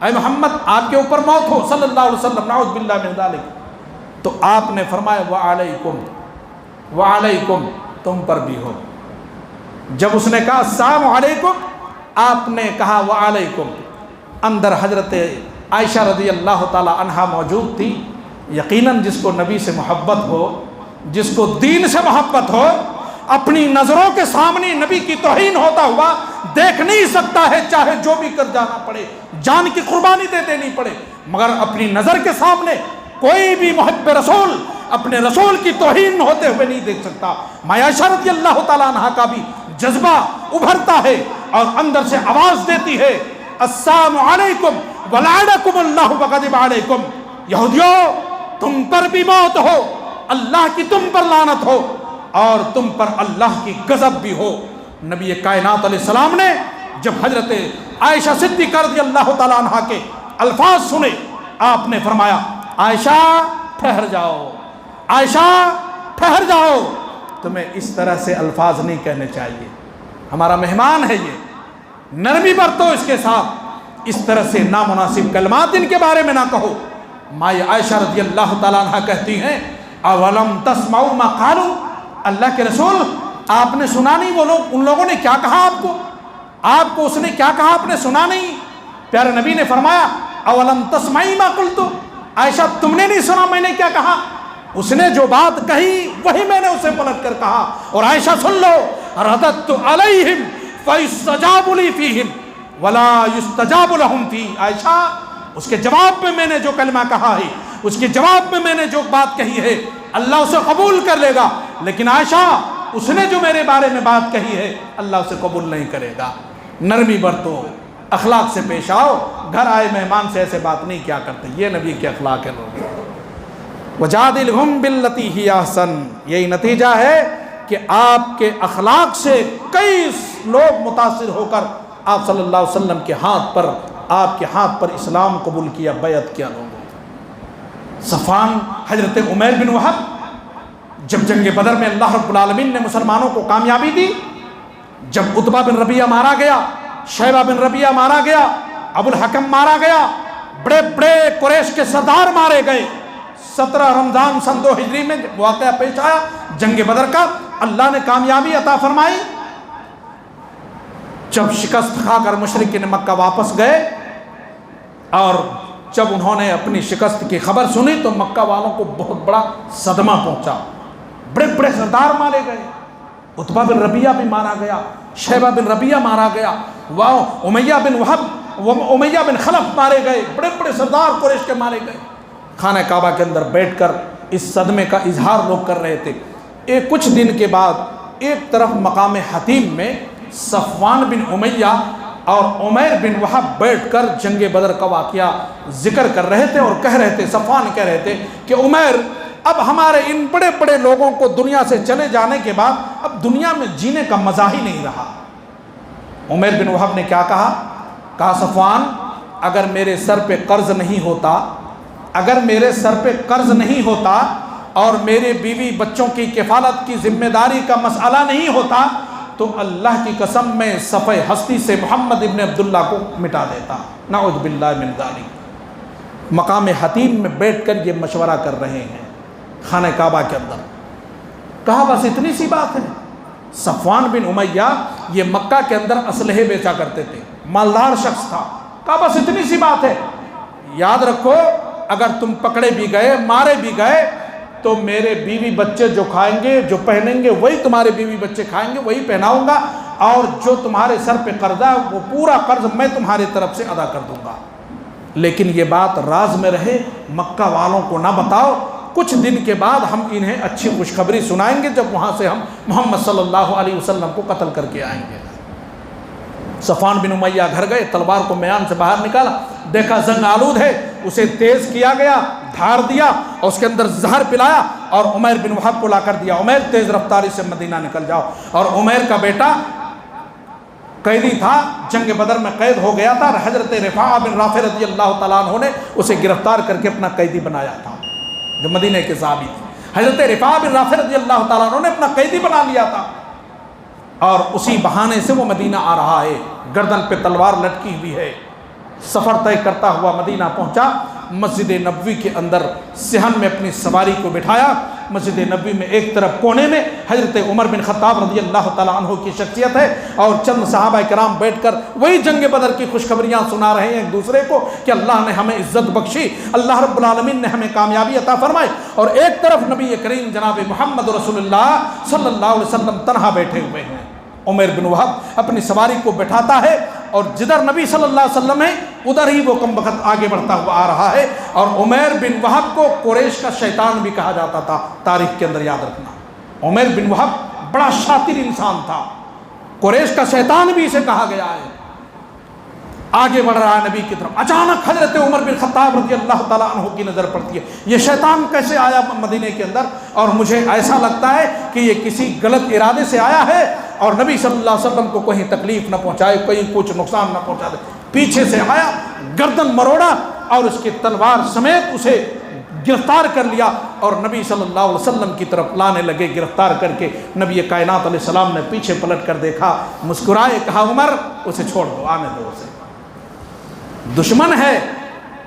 اے محمد آپ کے اوپر موت ہو صلی اللہ علیہ وسلم، نعوذ باللہ من ذالک۔ تو آپ نے فرمایا وعلیکم، وعلیکم، تم پر بھی ہو۔ جب اس نے کہا السلام علیکم، آپ نے کہا وعلیکم، اندر حضرت عائشہ رضی اللہ تعالی عنہا موجود تھی۔ یقیناً جس کو نبی سے محبت ہو، جس کو دین سے محبت ہو، اپنی نظروں کے سامنے نبی کی توہین ہوتا ہوا دیکھ نہیں سکتا ہے، چاہے جو بھی کر جانا پڑے، جان کی قربانی دے دینی پڑے، مگر اپنی نظر کے سامنے کوئی بھی محب رسول اپنے رسول کی توہین ہوتے ہوئے نہیں دیکھ سکتا۔ عائشہ رضی اللہ تعالیٰ عنہ کا بھی جذبہ ابھرتا ہے اور اندر سے آواز دیتی ہے السلام علیکم ولعنکم اللہ وغضب علیکم، یہودیوں تم پر بھی موت ہو، اللہ کی تم پر لعنت ہو اور تم پر اللہ کی غضب بھی ہو۔ نبی کائنات علیہ السلام نے جب حضرت عائشہ صدیقہ رضی اللہ تعالیٰ عنہ کے الفاظ سنے، آپ نے فرمایا عائشہ ٹھہر جاؤ، عائشہ ٹھہر جاؤ، تمہیں اس طرح سے الفاظ نہیں کہنے چاہیے، ہمارا مہمان ہے یہ، نرمی برتو اس کے ساتھ، اس طرح سے نامناسب کلمات ان کے بارے میں نہ کہو۔ ماں عائشہ رضی اللہ تعالیٰ عنہ کہتی ہیں اولم تسمعوا ما قالوا، اللہ کے رسول آپ نے سنا نہیں وہ لوگ، ان لوگوں نے کیا کہا آپ کو اس نے کیا کہا آپ نے سنا نہیں؟ پیارے نبی نے فرمایا اولم تسمعی ما قلت، عائشہ تم نے نہیں سنا میں نے کیا کہا؟ اس نے جو بات کہی وہی میں نے اسے پلٹ کر کہا، اور عائشہ سن لو رددت علیہم فیستجاب لی فیہم ولا یستجاب لہم فی، عائشہ اس کے جواب میں نے جو کلمہ کہا ہے، اس کے جواب میں میں نے جو بات کہی ہے، اللہ اسے قبول کر لے گا، لیکن عائشہ اس نے جو میرے بارے میں بات کہی ہے اللہ اسے قبول نہیں کرے گا۔ نرمی برتو، اخلاق سے پیش آؤ، گھر آئے مہمان سے ایسے بات نہیں کیا کرتے، یہ نبی کے اخلاق ہے لوگ۔ وجادلہم باللتی ہی احسن، یہی نتیجہ ہے کہ آپ کے اخلاق سے کئی لوگ متاثر ہو کر آپ صلی اللہ علیہ وسلم کے ہاتھ پر، آپ کے ہاتھ پر اسلام قبول کیا، بیعت کیا لوگوں۔ صفوان، حضرت عمیر بن وہب، جب جنگ بدر میں اللہ رب العالمین نے مسلمانوں کو کامیابی دی، جب عتبہ بن ربیعہ مارا گیا، شیبہ بن ربیعہ مارا گیا، ابو الحکم مارا گیا، بڑے بڑے قریش کے سردار مارے گئے، 17 رمضان سن 2 ہجری میں واقعہ پیش آیا جنگ بدر کا، اللہ نے کامیابی عطا فرمائی۔ جب شکست کھا کر مشرکین مکہ واپس گئے اور جب انہوں نے اپنی شکست کی خبر سنی تو مکہ والوں کو بہت بڑا صدمہ پہنچا، بڑے بڑے سردار مارے گئے، عتبہ بن ربیعہ بھی مارا گیا، شیبہ بن ربیعہ مارا گیا، امیہ بن وہب، امیہ بن خلف مارے گئے، بڑے بڑے سردار قریش کے مارے گئے۔ خانہ کعبہ کے اندر بیٹھ کر اس صدمے کا اظہار لوگ کر رہے تھے۔ کچھ دن کے بعد ایک طرف مقام حتیم میں صفوان بن امیہ اور عمیر بن وہب بیٹھ کر جنگ بدر کا واقعہ ذکر کر رہے تھے اور کہہ رہے تھے، صفوان کہہ رہے تھے کہ عمیر اب ہمارے ان بڑے بڑے لوگوں کو دنیا سے چلے جانے کے بعد اب دنیا میں جینے کا مزہ ہی نہیں رہا۔ عمیر بن وہب نے کیا کہا صفوان اگر میرے سر پہ قرض نہیں ہوتا، اگر میرے سر پہ قرض نہیں ہوتا اور میرے بیوی بچوں کی کفالت کی ذمہ داری کا مسئلہ نہیں ہوتا تو اللہ کی قسم میں صفحہ ہستی سے محمد ابن عبداللہ کو مٹا دیتا، نعوذ باللہ من ذالک۔ مقام حتیم میں بیٹھ کر یہ مشورہ کر رہے ہیں خانہ کعبہ کے اندر۔ کہا بس اتنی سی بات ہے؟ صفوان بن امیہ یہ مکہ کے اندر اسلحے بیچا کرتے تھے، مالدار شخص تھا، کہا بس اتنی سی بات ہے، یاد رکھو اگر تم پکڑے بھی گئے، مارے بھی گئے تو میرے بیوی بچے جو کھائیں گے، جو پہنیں گے وہی تمہارے بیوی بچے کھائیں گے، وہی پہناؤں گا، اور جو تمہارے سر پہ قرضہ ہے وہ پورا قرض میں تمہاری طرف سے ادا کر دوں گا، لیکن یہ بات راز میں رہے، مکہ والوں کو نہ بتاؤ، کچھ دن کے بعد ہم انہیں اچھی خوشخبری سنائیں گے جب وہاں سے ہم محمد صلی اللہ علیہ وسلم کو قتل کر کے آئیں گے۔ صفوان بن امیہ گھر گئے، تلوار کو میان سے باہر نکالا، دیکھا زنگ آلود ہے، اسے تیز کیا گیا، دھار دیا اور اس کے اندر زہر پلایا اور عمیر بن وہب کو لا کر دیا، عمیر تیز رفتاری سے مدینہ نکل جاؤ۔ اور عمیر کا بیٹا قیدی تھا، جنگ بدر میں قید ہو گیا تھا، حضرت رفاعہ بن رافع رضی اللہ تعالیٰ عنہ نے اسے گرفتار کر کے اپنا قیدی بنایا تھا، جو مدینہ کے صحابی تھے۔ حضرت رفاعہ بن رافع رضی اللہ تعالیٰ عنہ نے اپنا قیدی بنا لیا تھا، اور اسی بہانے سے وہ مدینہ آ رہا ہے، گردن پہ تلوار لٹکی ہوئی ہے، سفر طے کرتا ہوا مدینہ پہنچا، مسجد نبوی کے اندر صحن میں اپنی سواری کو بٹھایا، مسجد نبوی میں ایک طرف کونے میں حضرت عمر بن خطاب رضی اللہ تعالیٰ عنہ کی شخصیت ہے، اور چند صحابہ کرام بیٹھ کر وہی جنگ بدر کی خوشخبریاں سنا رہے ہیں ایک دوسرے کو کہ اللہ نے ہمیں عزت بخشی، اللہ رب العالمین نے ہمیں کامیابی عطا فرمائی، اور ایک طرف نبی کریم جناب محمد رسول اللہ صلی اللہ علیہ وسلم تنہا بیٹھے ہوئے ہیں۔ عمیر بن وہب اپنی سواری کو بٹھاتا ہے اور جدھر نبی صلی اللہ علیہ وسلم ہے ادھر ہی وہ کم وقت آگے بڑھتا ہوا آ رہا ہے، اور عمیر بن وہب کو قریش کا شیطان بھی کہا جاتا تھا، تاریخ کے اندر یاد رکھنا۔ عمیر بن وہب بڑا شاطر انسان تھا، قریش کا شیطان بھی اسے کہا گیا ہے۔ آگے بڑھ رہا ہے نبی کی طرف، اچانک حضرت عمر بن خطاب رضی اللہ تعالیٰ عنہ کی نظر پڑتی ہے، یہ شیطان کیسے آیا مدینے کے اندر، اور مجھے ایسا لگتا ہے کہ یہ کسی غلط ارادے سے آیا ہے اور نبی صلی اللہ علیہ وسلم کو کوئی تکلیف نہ پہنچائے، کوئی کچھ نقصان نہ پہنچا دے۔ پیچھے سے آیا، گردن مروڑا اور اس کی تلوار سمیت اسے گرفتار کر لیا اور نبی صلی اللہ علیہ وسلم کی طرف لانے لگے۔ گرفتار کر کے نبی کائنات علیہ السلام نے پیچھے پلٹ کر دیکھا، مسکرائے، کہا عمر اسے چھوڑ دو، آنے دو اسے، دشمن ہے۔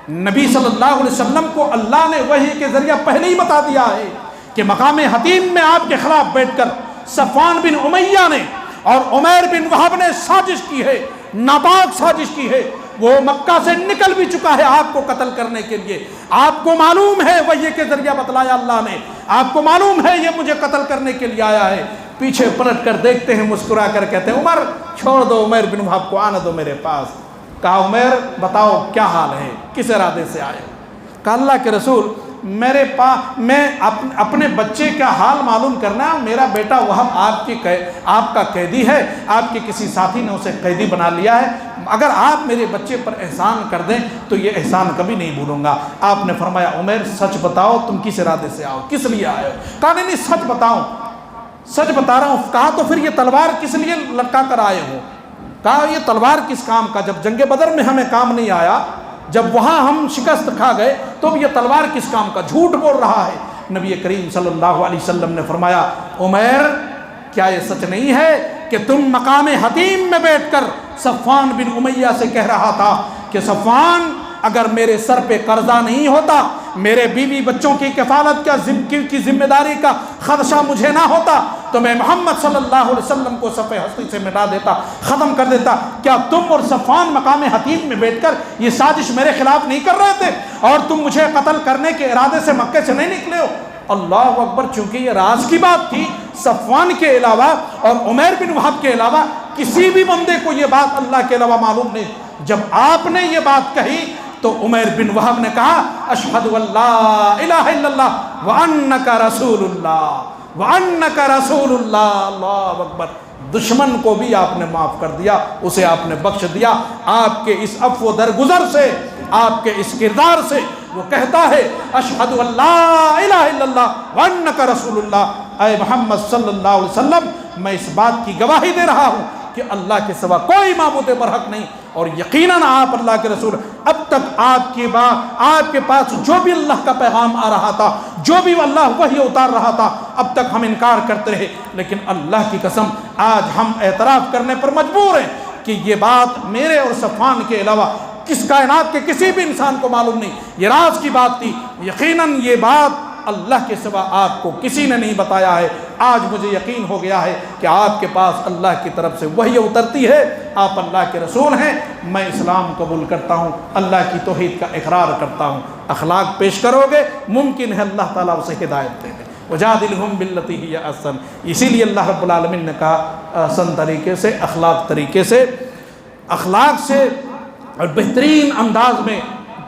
نبی صلی اللہ علیہ وسلم کو اللہ نے وحی کے ذریعہ پہلے ہی بتا دیا ہے کہ مقام حتیم میں آپ کے خلاف بیٹھ کر صفوان بن امیہ نے اور عمیر بن وہب نے سازش کی ہے، ناپاک سازش کی ہے۔ وہ مکہ سے نکل بھی چکا ہے آپ کو قتل کرنے کے لیے۔ آپ کو معلوم ہے، وحی کے ذریعہ بتلایا اللہ نے، آپ کو معلوم ہے یہ مجھے قتل کرنے کے لیے آیا ہے۔ پیچھے پلٹ کر دیکھتے ہیں، مسکرا کر کہتے ہیں عمر چھوڑ دو عمیر بن وہب کو، آنے دو میرے پاس۔ کہا عمیر بتاؤ کیا حال ہے، کس ارادے سے آئے؟ کہا اللہ کے رسول میرے پاس میں اپنے بچے کا حال معلوم کرنا، میرا بیٹا وہب آپ کا قیدی ہے، آپ کے کسی ساتھی نے اسے قیدی بنا لیا ہے، اگر آپ میرے بچے پر احسان کر دیں تو یہ احسان کبھی نہیں بھولوں گا۔ آپ نے فرمایا عمیر سچ بتاؤ تم کس ارادے سے آؤ، کس لیے آئے ہو؟ کہا نہیں سچ بتاؤ، سچ بتا رہا ہوں۔ کہا تو پھر یہ تلوار کس لیے لٹکا کر آئے ہو؟ کہا یہ تلوار کس کام کا؟ جب جنگ بدر میں ہمیں کام نہیں آیا، جب وہاں ہم شکست کھا گئے تو یہ تلوار کس کام کا؟ جھوٹ بول رہا ہے۔ نبی کریم صلی اللہ علیہ وسلم نے فرمایا عمیر کیا یہ سچ نہیں ہے کہ تم مقام حتیم میں بیٹھ کر صفوان بن امیہ سے کہہ رہا تھا کہ صفوان اگر میرے سر پہ قرضہ نہیں ہوتا، میرے بیوی بچوں کی کفالت کی ذمہ داری کا خدشہ مجھے نہ ہوتا تو میں محمد صلی اللہ علیہ وسلم کو صفحہ ہستی سے مٹا دیتا، ختم کر دیتا۔ کیا تم اور صفوان مقام حتیم میں بیٹھ کر یہ سازش میرے خلاف نہیں کر رہے تھے اور تم مجھے قتل کرنے کے ارادے سے مکے سے نہیں نکلے ہو؟ اللہ اکبر! چونکہ یہ راز کی بات تھی، صفوان کے علاوہ اور عمیر بن وہب کے علاوہ کسی بھی بندے کو یہ بات اللہ کے علاوہ معلوم نہیں۔ جب آپ نے یہ بات کہی تو عمیر بن وہب نے کہا اشہد ان لا الہ الا اللہ وانک رسول اللہ، وانک رسول اللہ۔ اللہ اکبر! دشمن کو بھی آپ نے معاف کر دیا، اسے آپ نے بخش دیا۔ آپ کے اس عفو درگزر سے، آپ کے اس کردار سے وہ کہتا ہے اشہد ان لا الہ الا اللہ وانک رسول اللہ۔ اے محمد صلی اللہ علیہ وسلم میں اس بات کی گواہی دے رہا ہوں کہ اللہ کے سوا کوئی معبود برحق نہیں، اور یقیناً آپ اللہ کے رسول۔ اب تک آپ کے پاس جو بھی اللہ کا پیغام آ رہا تھا، جو بھی اللہ وحی اتار رہا تھا، اب تک ہم انکار کرتے رہے، لیکن اللہ کی قسم آج ہم اعتراف کرنے پر مجبور ہیں کہ یہ بات میرے اور صفوان کے علاوہ کس کائنات کے کسی بھی انسان کو معلوم نہیں، یہ راز کی بات تھی۔ یقیناً یہ بات اللہ کے سوا آپ کو کسی نے نہیں بتایا ہے۔ آج مجھے یقین ہو گیا ہے کہ آپ کے پاس اللہ کی طرف سے وحی اترتی ہے، آپ اللہ کے رسول ہیں۔ میں اسلام قبول کرتا ہوں، اللہ کی توحید کا اقرار کرتا ہوں۔ اخلاق پیش کرو گے، ممکن ہے اللہ تعالیٰ اسے ہدایت دے دے۔ وجادلہم باللتی ہی احسن، اسی لیے اللہ رب العالمین نے کہا احسن طریقے سے، اخلاق طریقے سے، اخلاق سے اور بہترین انداز میں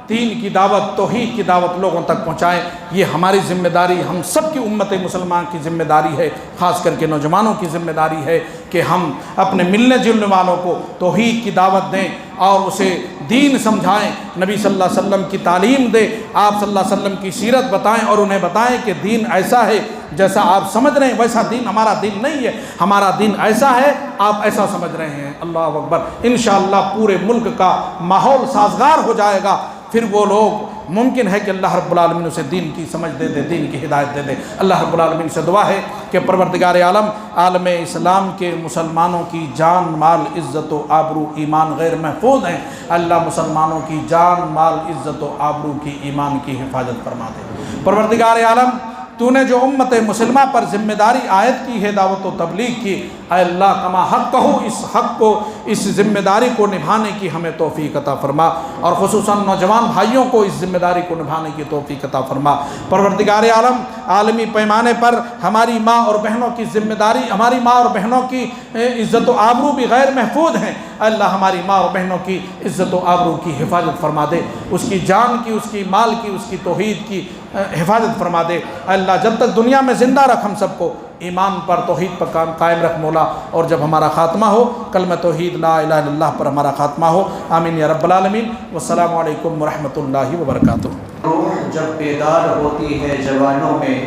دین کی دعوت، توحید کی دعوت لوگوں تک پہنچائیں۔ یہ ہماری ذمہ داری، ہم سب کی امت مسلمان کی ذمہ داری ہے، خاص کر کے نوجوانوں کی ذمہ داری ہے کہ ہم اپنے ملنے جلنے والوں کو توحید کی دعوت دیں اور اسے دین سمجھائیں، نبی صلی اللہ علیہ وسلم کی تعلیم دیں، آپ صلی اللہ علیہ وسلم کی سیرت بتائیں اور انہیں بتائیں کہ دین ایسا ہے جیسا آپ سمجھ رہے ہیں ویسا دین ہمارا دین نہیں ہے، ہمارا دین ایسا ہے آپ ایسا سمجھ رہے ہیں۔ اللہ اکبر! انشاءاللہ پورے ملک کا ماحول سازگار ہو جائے گا، پھر وہ لوگ ممکن ہے کہ اللہ رب العالمین اسے دین کی سمجھ دے دے، دین کی ہدایت دے دے۔ اللہ رب العالمین سے دعا ہے کہ پروردگار عالم عالم اسلام کے مسلمانوں کی جان مال عزت و آبرو ایمان غیر محفوظ ہیں، اللہ مسلمانوں کی جان مال عزت و آبرو کی ایمان کی حفاظت فرما دے۔ پروردگار عالم تو نے جو امت مسلمہ پر ذمہ داری عائد کی ہے دعوت و تبلیغ کی، اے اللہ کما حق کہو، اس حق کو، اس ذمہ داری کو نبھانے کی ہمیں توفیق عطا فرما، اور خصوصاً نوجوان بھائیوں کو اس ذمہ داری کو نبھانے کی توفیق عطا فرما۔ پروردگار عالم عالمی پیمانے پر ہماری ماں اور بہنوں کی ذمہ داری، ہماری ماں اور بہنوں کی عزت و آبرو بھی غیر محفوظ ہیں، اے اللہ ہماری ماں اور بہنوں کی عزت و آبرو کی حفاظت فرما دے، اس کی جان کی، اس کی مال کی، اس کی توحید کی حفاظت فرما دے۔ اے اللہ جب تک دنیا میں زندہ رکھ ہم سب کو ایمان پر، توحید پر قائم رکھ مولا، اور جب ہمارا خاتمہ ہو کلمہ توحید لا الہ الا اللہ پر ہمارا خاتمہ ہو۔ آمین یا رب العالمین۔ والسلام علیکم ورحمۃ اللہ وبرکاتہ۔ روح جب بیدار ہوتی ہے جوانوں میں،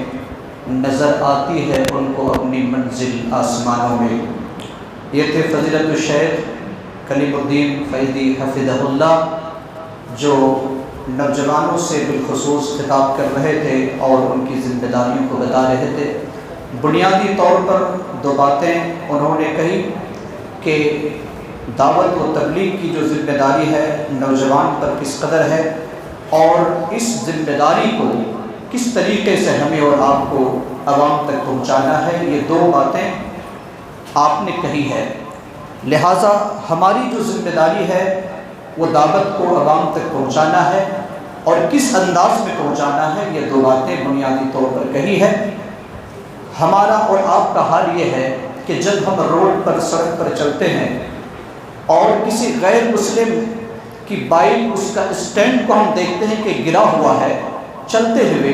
نظر آتی ہے ان کو اپنی منزل آسمانوں میں۔ یہ تھے فضیلت الشیخ کلیم الدین فیضی حفظہ اللہ، جو نوجوانوں سے بالخصوص خطاب کر رہے تھے اور ان کی ذمہ داریوں کو بتا رہے تھے۔ بنیادی طور پر دو باتیں انہوں نے کہی کہ دعوت و تبلیغ کی جو ذمہ داری ہے نوجوان پر کس قدر ہے، اور اس ذمہ داری کو کس طریقے سے ہمیں اور آپ کو عوام تک پہنچانا ہے، یہ دو باتیں آپ نے کہی ہے۔ لہٰذا ہماری جو ذمہ داری ہے وہ دعوت کو عوام تک پہنچانا ہے، اور کس انداز میں پہنچانا ہے، یہ دو باتیں بنیادی طور پر کہی ہے۔ ہمارا اور آپ کا حال یہ ہے کہ جب ہم روڈ پر سڑک پر چلتے ہیں اور کسی غیر مسلم کی بائک اس کا اسٹینڈ کو ہم دیکھتے ہیں کہ گرا ہوا ہے، چلتے ہوئے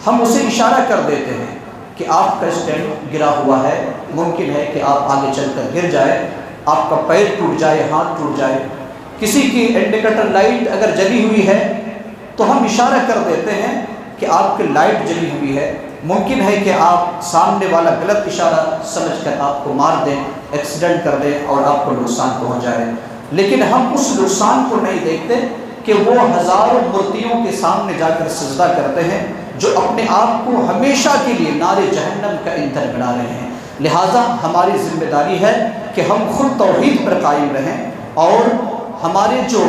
ہم اسے اشارہ کر دیتے ہیں کہ آپ کا اسٹینڈ گرا ہوا ہے، ممکن ہے کہ آپ آگے چل کر گر جائے، آپ کا پیر ٹوٹ جائے، ہاتھ ٹوٹ جائے۔ کسی کی انڈیکیٹر لائٹ اگر جلی ہوئی ہے تو ہم اشارہ کر دیتے ہیں کہ آپ کی لائٹ جلی ہوئی ہے، ممکن ہے کہ آپ سامنے والا غلط اشارہ سمجھ کر آپ کو مار دیں، ایکسیڈنٹ کر دیں اور آپ کو نقصان پہنچ جائے۔ لیکن ہم اس نقصان کو نہیں دیکھتے کہ وہ ہزاروں مورتیوں کے سامنے جا کر سجدہ کرتے ہیں جو اپنے آپ کو ہمیشہ کے لیے نار جہنم کا ایندھن بنا رہے ہیں۔ لہٰذا ہماری ذمہ داری ہے کہ ہم خود توحید پر قائم رہیں، اور ہمارے جو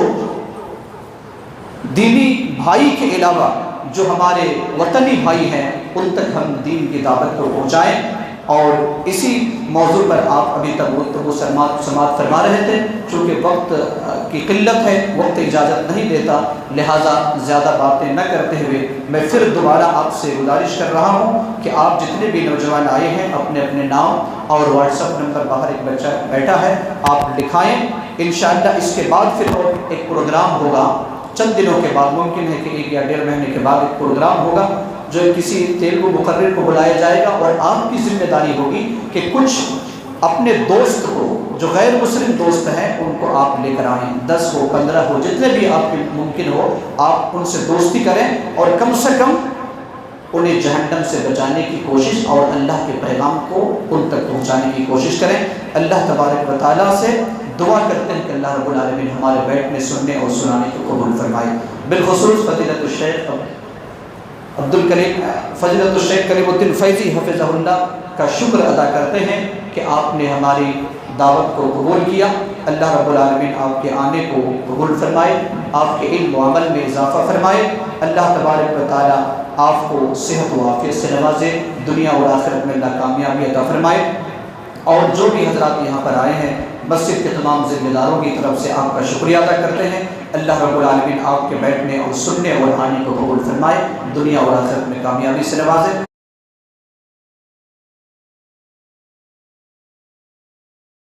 دینی بھائی کے علاوہ جو ہمارے وطنی بھائی ہیں ان تک ہم دین کی دعوت کو پہنچائیں۔ اور اسی موضوع پر آپ ابھی تک گفتگو سماعت فرما رہے تھے، چونکہ وقت کی قلت ہے، وقت اجازت نہیں دیتا، لہٰذا زیادہ باتیں نہ کرتے ہوئے میں پھر دوبارہ آپ سے گزارش کر رہا ہوں کہ آپ جتنے بھی نوجوان آئے ہیں اپنے اپنے نام اور واٹس ایپ نمبر، باہر ایک بچہ بیٹھا ہے، آپ لکھائیں۔ انشاءاللہ اس کے بعد پھر ایک پروگرام ہوگا چند دنوں کے بعد، ممکن ہے کہ 1 یا 1.5 مہینے کے بعد ایک پروگرام ہوگا جو کسی تیلگو مقرر کو بلایا جائے گا، اور آپ کی ذمہ داری ہوگی کہ کچھ اپنے دوست کو جو غیر مسلم دوست ہیں ان کو آپ لے کر آئیں، 10 ہو 15 ہو، جتنے بھی آپ کے ممکن ہو آپ ان سے دوستی کریں، اور کم سے کم انہیں جہنم سے بچانے کی کوشش اور اللہ کے پیغام کو ان تک پہنچانے کی کوشش کریں۔ اللہ تبارک و تعالیٰ سے دعا کرتے ہیں کہ اللہ رب العالمین ہمارے بیٹھنے، سننے اور سنانے کو قبول فرمائے۔ بالخصوص فضیلت الشیخ فضیلت الشیخ کلیم الدین فیضی حفظہ اللہ کا شکر ادا کرتے ہیں کہ آپ نے ہماری دعوت کو قبول کیا۔ اللہ رب العالمین آپ کے آنے کو قبول فرمائے، آپ کے علم و عمل میں اضافہ فرمائے۔ اللہ تبارک و تعالیٰ آپ کو صحت و عافیت سے نوازے، دنیا اور آخرت میں اللہ کامیابی عطا فرمائے۔ اور جو بھی حضرات یہاں پر آئے ہیں، مسجد کے تمام ذمہ داروں کی طرف سے آپ کا شکریہ ادا کرتے ہیں۔ اللہ رب العالمین آپ کے بیٹھنے اور سننے اور آنے کو قبول فرمائے، دنیا اور آخرت میں کامیابی سے نوازے۔